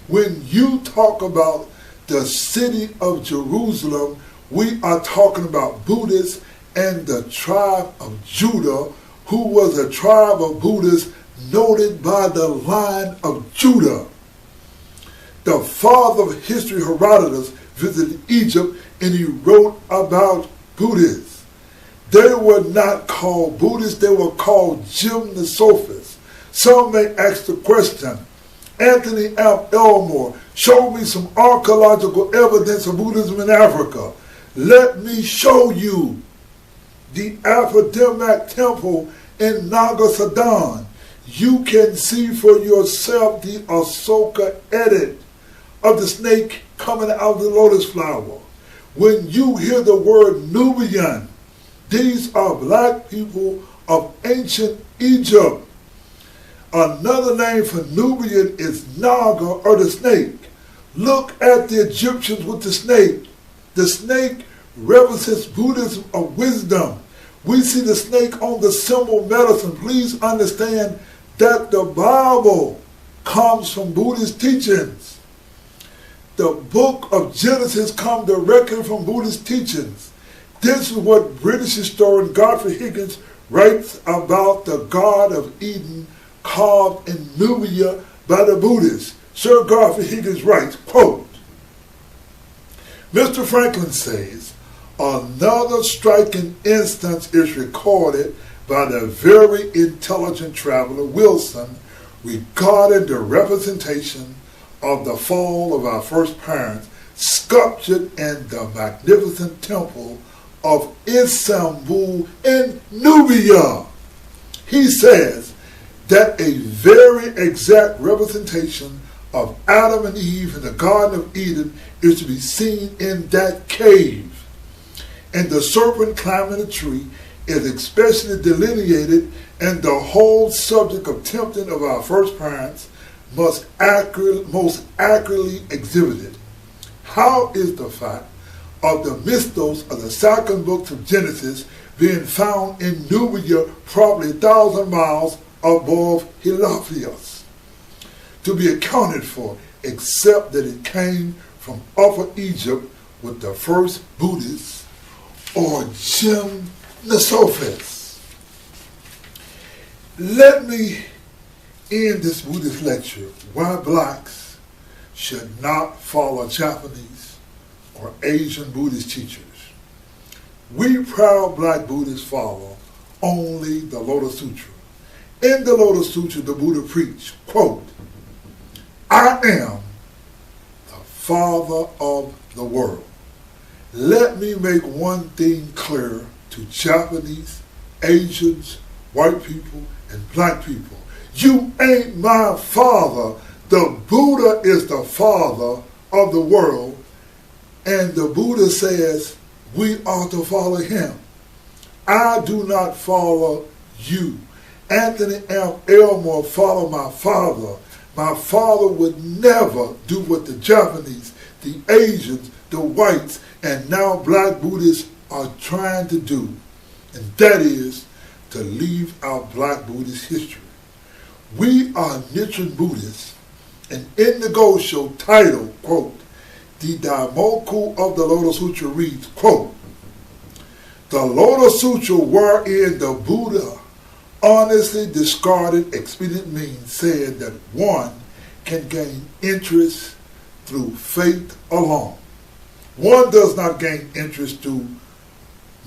[SPEAKER 1] When you talk about the city of Jerusalem, we are talking about Buddhists and the tribe of Judah, who was a tribe of Buddhists noted by the line of Judah. The father of history, Herodotus, visited Egypt and he wrote about Buddhists. They were not called Buddhists, they were called gymnosophists. Some may ask the question, Anthony Elmore, show me some archaeological evidence of Buddhism in Africa. Let me show you the Aphrodite temple in Nagasadon. You can see for yourself the Asoka edit of the snake coming out of the lotus flower. When you hear the word Nubian, these are black people of ancient Egypt. Another name for Nubian is Naga, or the snake. Look at the Egyptians with the snake. The snake represents Buddhism of wisdom. We see the snake on the symbol medicine. Please understand that the Bible comes from Buddhist teachings. The book of Genesis comes directly from Buddhist teachings. This is what British historian Godfrey Higgins writes about the God of Eden carved in Nubia by the Buddhists. Sir Godfrey Higgins writes, quote, Mr. Franklin says, another striking instance is recorded by the very intelligent traveler Wilson regarding the representation of the fall of our first parents sculptured in the magnificent temple of Istanbul in Nubia. He says that a very exact representation of Adam and Eve in the Garden of Eden is to be seen in that cave. And the serpent climbing a tree is especially delineated, and the whole subject of tempting of our first parents most accurately exhibited. How is the fact of the mythos of the second book of Genesis being found in Nubia, probably 1,000 miles above Heliopolis, to be accounted for, except that it came from Upper Egypt with the first Buddhists, or Gymnosophist? Let me end this Buddhist lecture why blacks should not follow Japanese or Asian Buddhist teachers. We proud black Buddhists follow only the Lotus Sutra. In the Lotus Sutra, the Buddha preached, quote, I am the Father of the world. Let me make one thing clear to Japanese, Asians, white people, and black people. You ain't my father. The Buddha is the Father of the world, and the Buddha says we are to follow him. I do not follow you. Anthony Elmore followed my father. My father would never do what the Japanese, the Asians, the whites, and now black Buddhists are trying to do, and that is to leave out black Buddhist history. We are Nichiren Buddhists, and in the Go Show title, quote, the Daimoku of the Lotus Sutra reads, quote, the Lotus Sutra wherein the Buddha honestly discarded expedient means, said that one can gain interest through faith alone. One does not gain interest through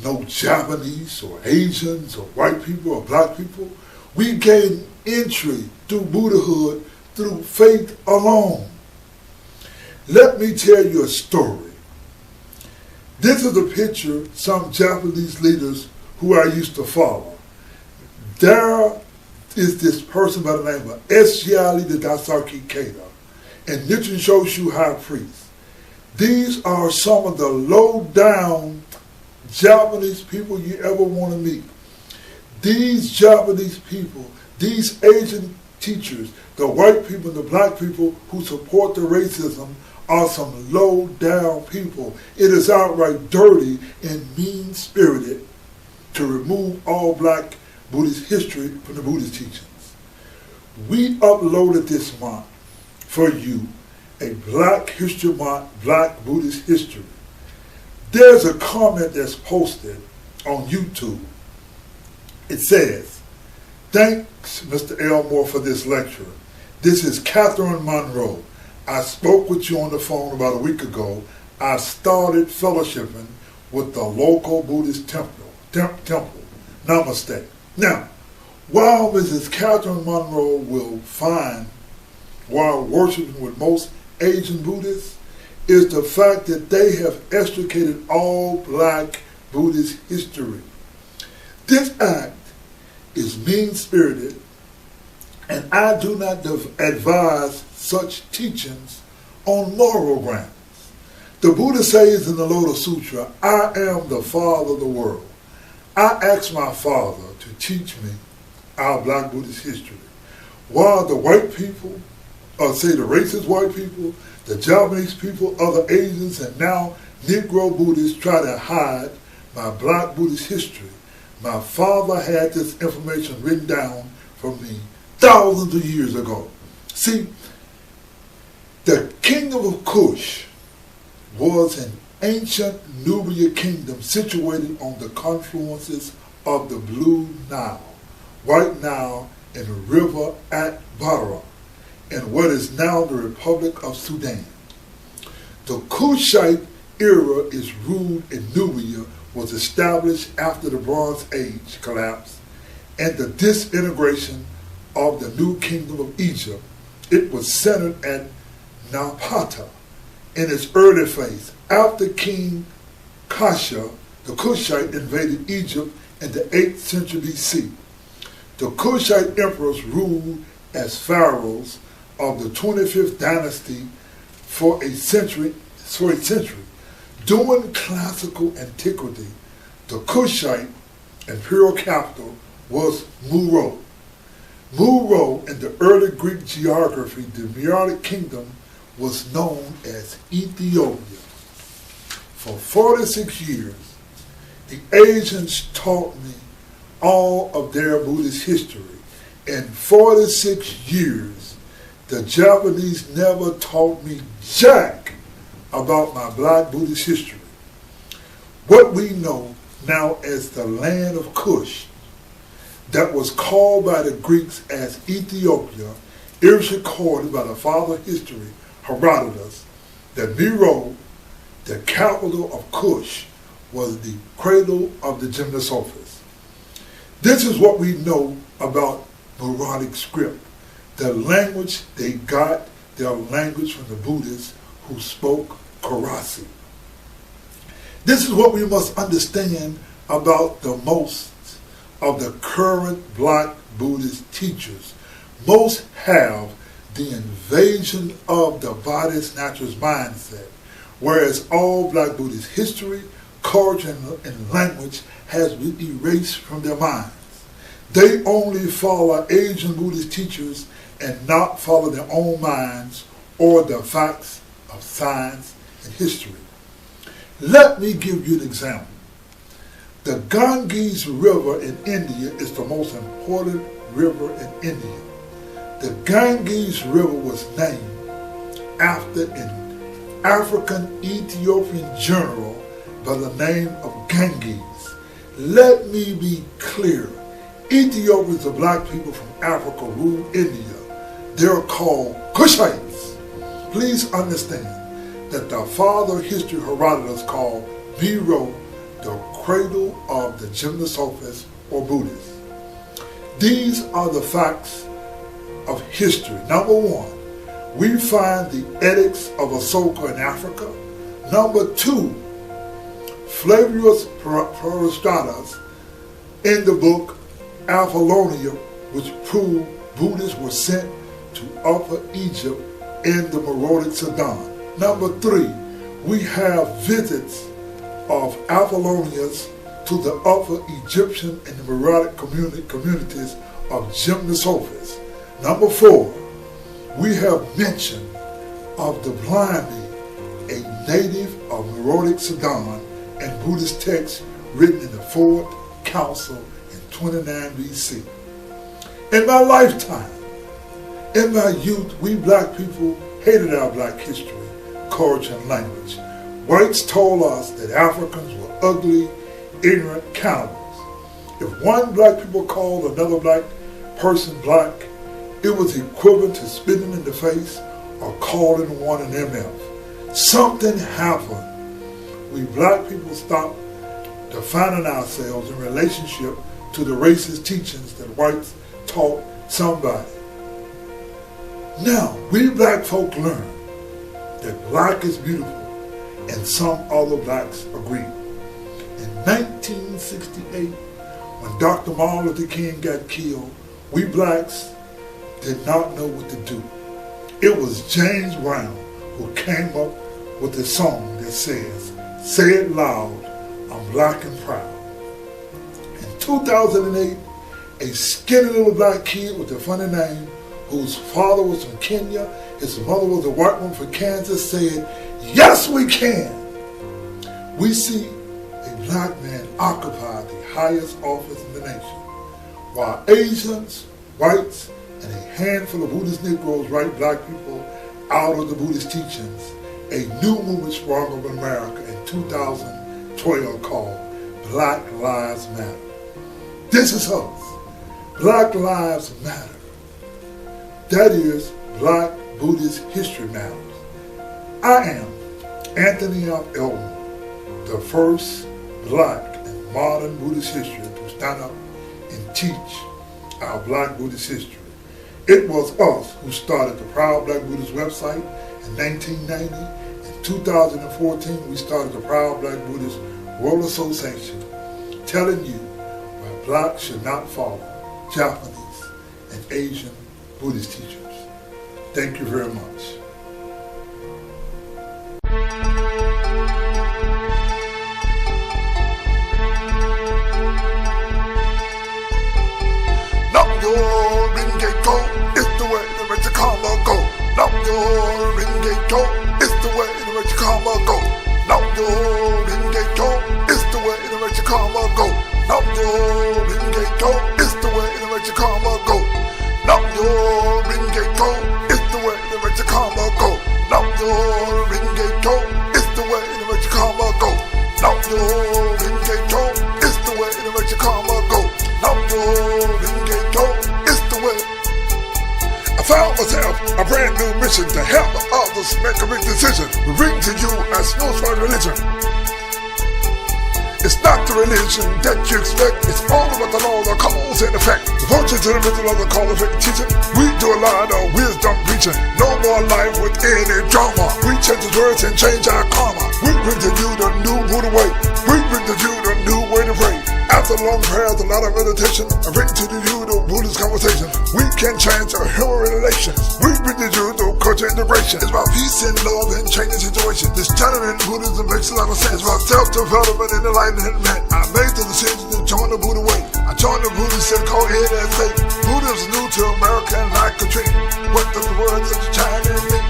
[SPEAKER 1] no Japanese or Asians or white people or black people. We gain entry through Buddhahood through faith alone. Let me tell you a story. This is a picture of some Japanese leaders who I used to follow. There is this person by the name of Eshiali the Daisaki Keita and Nichiren Shoshu High Priest. These are some of the low-down Japanese people you ever want to meet. These Japanese people, these Asian teachers, the white people and the black people who support the racism are some low-down people. It is outright dirty and mean-spirited to remove all black Buddhist history from the Buddhist teachings. We uploaded this month for you a Black History Month, Black Buddhist History. There's a comment that's posted on YouTube. It says, thanks, Mr. Elmore, for this lecture. This is Catherine Monroe. I spoke with you on the phone about a week ago. I started fellowshipping with the local Buddhist temple. Namaste. Now, While Mrs. Catherine Monroe will find while worshiping with most Asian Buddhists is the fact that they have extricated all black Buddhist history. This act is mean-spirited, and I do not advise such teachings on moral grounds. The Buddha says in the Lotus Sutra, I am the father of the world. I asked my father to teach me our black Buddhist history. While the white people, or say the racist white people, the Japanese people, other Asians, and now Negro Buddhists try to hide my black Buddhist history, my father had this information written down for me thousands of years ago. See, the kingdom of Kush was an ancient Nubia kingdom situated on the confluences of the Blue Nile, White Nile, and the river at Badara, in what is now the Republic of Sudan. The Kushite era is ruled in Nubia was established after the Bronze Age collapse and the disintegration of the new kingdom of Egypt. It was centered at Napata in its early phase. After King Kasha, the Kushite invaded Egypt in the 8th century BC. The Kushite emperors ruled as pharaohs of the 25th dynasty for a century. During classical antiquity, the Kushite imperial capital was Muro. Muro, in the early Greek geography, the Meroitic kingdom, was known as Ethiopia. For 46 years, the Asians taught me all of their Buddhist history. In 46 years, the Japanese never taught me jack about my black Buddhist history. What we know now as the land of Kush, that was called by the Greeks as Ethiopia, is recorded by the father of history, Herodotus, that Miro, the capital of Kush, was the cradle of the Gymnosophist. This is what we know about Meroitic script, the language they got their language from the Buddhists who spoke Kharosthi. This is what we must understand about the most of the current black Buddhist teachers. Most have the invasion of the body's natural mindset, whereas all black Buddhist history, culture, and language has been erased from their minds. They only follow Asian Buddhist teachers and not follow their own minds or the facts of science and history. Let me give you an example. The Ganges River in India is the most important river in India. The Ganges River was named after an African Ethiopian general by the name of Ganges. Let me be clear. Ethiopians, the black people from Africa, ruled India. They're called Kushites. Please understand that the father of history, Herodotus, called Miro the cradle of the Gymnosophists or Buddhists. These are the facts of history. Number one, we find the edicts of Asoka in Africa. Number two, Flavius Herostratus in the book Apollonia, which proved Buddhists were sent to Upper Egypt in the Meroitic Sudan. Number three, we have visits of Apollonius to the Upper Egyptian and the Meroitic communities of Gymnosophists. Number four, we have mention of the Blimey, a native of Meroitic Sudan, and Buddhist texts written in the 4th Council in 29 BC. In my lifetime, in my youth, we black people hated our black history, culture, and language. Whites told us that Africans were ugly, ignorant cannibals. If one black people called another black person black, it was equivalent to spitting in the face or calling one an MF. Something happened. We black people stopped defining ourselves in relationship to the racist teachings that whites taught somebody. Now, we black folk learn that black is beautiful, and some other blacks agree. In 1968, when Dr. Martin Luther King got killed, we blacks did not know what to do. It was James Brown who came up with a song that says, "Say it loud, I'm black and proud." In 2008, a skinny little black kid with a funny name, whose father was from Kenya, his mother was a white woman from Kansas, said, "Yes, we can." We see a black man occupy the highest office in the nation, while Asians, whites, and a handful of Buddhist Negroes write black people out of the Buddhist teachings. A new movement sprung up in America in 2012 called Black Lives Matter. This is us. Black Lives Matter. That is, Black Buddhist History Matters. I am Anthony F. Elmore, the first black in modern Buddhist history to stand up and teach our Black Buddhist history. It was us who started the Proud Black Buddhist website in 1990. In 2014, we started the Proud Black Buddhist World Association, telling you why blacks should not follow Japanese and Asian Buddhist teachers. Thank you very much.
[SPEAKER 10] A brand new mission to help others make a big decision. We bring to you a smooth for religion. It's not the religion that you expect. It's all about the law, the cause and effect. Devotion to the middle of the call of teaching. We do a lot of wisdom preaching. No more life with any drama. We change the words and change our karma. We bring to you the new Buddha way. We bring to you the new way to pray. After long prayers, a lot of meditation, I bring to you the Buddhist conversation. We can change our human relations. We bring to you the culture integration. It's about peace and love and changing situations. This channel in Buddhism makes a lot of sense. It's about self-development and enlightenment. I made the decision to join the Buddha way. I joined the Buddhist set called Head and Faith. Buddhism is new to America and like a dream. What does the words of the Chinese mean?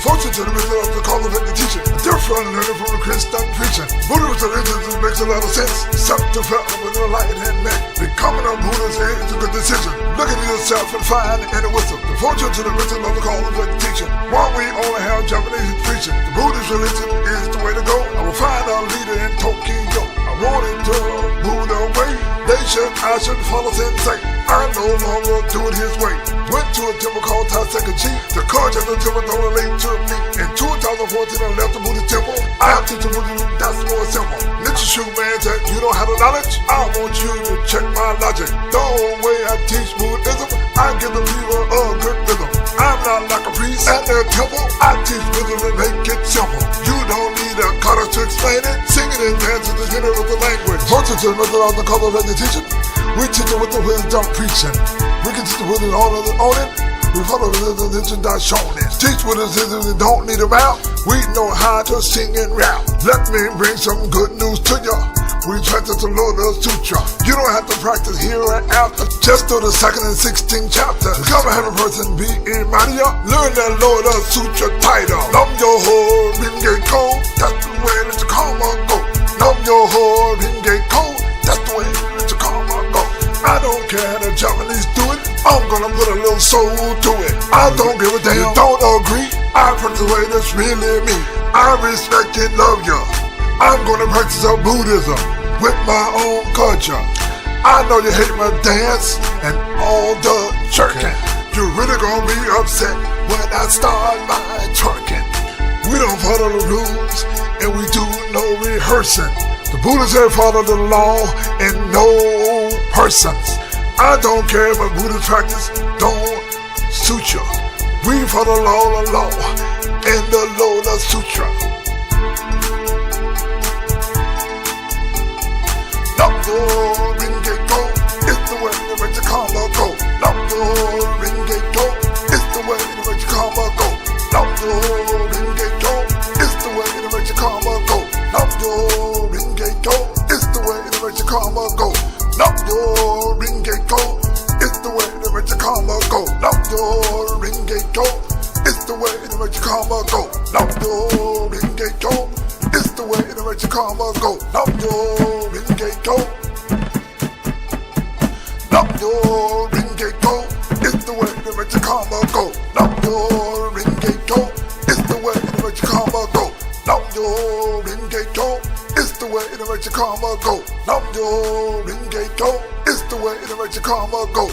[SPEAKER 10] Devotion to the middle of the call of the teaching. Different learning from the Christian preaching. Buddhist religion makes a lot of sense. Self-development and enlightenment. Becoming a Buddhist is a good decision. Look at yourself and find inner wisdom. Devotion to the middle of the call of the teaching. While we only have Japanese preaching, the Buddhist religion is the way to go. I will find our leader in Tokyo. I wanted to Buddha way. I should follow sensei. I no longer do it his way. Went to a temple called Taiseki. The courage of the temple don't relate to me. In 2014 I left the Buddhist temple. I have to teach Buddhism, that's more simple. Literature man said you don't have the knowledge. I want you to check my logic. The whole way I teach Buddhism, I give the people a good rhythm. I'm not like a priest at their temple. I teach Buddhism and make it simple. You don't need a cutter to explain it. Sing it and dance to the unit of the language. Culture to the method of the color of the teaching. We teach it with the wisdom preaching. We can teach it with it all of it on it. We follow the religion that's shown it. Teach what it is and don't need them out. We know how to sing and rap. Let me bring some good news to ya. We practice the Lotus Sutra. You don't have to practice here and after. Just do the 2nd and 16th chapter. Become a happy person, be in Maria. Learn that Lotus Sutra title. Nam yo ho, ringe ko. That's the way that your karma go. Nam yo ho, ringe ko. That's the way that your karma go. I don't care how the Japanese do it. I'm gonna put a little soul to it. I don't give a damn. You don't agree? I practice the way that's really me. I respect and love ya. I'm gonna practice a Buddhism with my own culture. I know you hate my dance and all the jerking. You're really gonna be upset when I start my twerking. We don't follow the rules and we do no rehearsing. The Buddhists have followed the law and no persons. I don't care what Buddhist practice don't suit you. We follow the law and the Lotus Sutra. Namyo Ringe Go is the way in which the karma go. Namyo Ringe Go is the way in which the karma go. Namyo Ringe Go is the way in which the karma go. Namyo Ringe Go is the way in which the karma go. Namyo Ringe Go is the way in which the karma go. Namyo Ringe Go is the way in which the karma go. Namyo Ringe Go is the way in which the karma go. Namyo Ringe Go. Namyo Ringe Go is the way in which the karma go. Namyo Ringe Go is the way in which the karma go. Namyo Ringe Go is the way in which the karma go. Namyo Ringe Go is the way in which the karma go.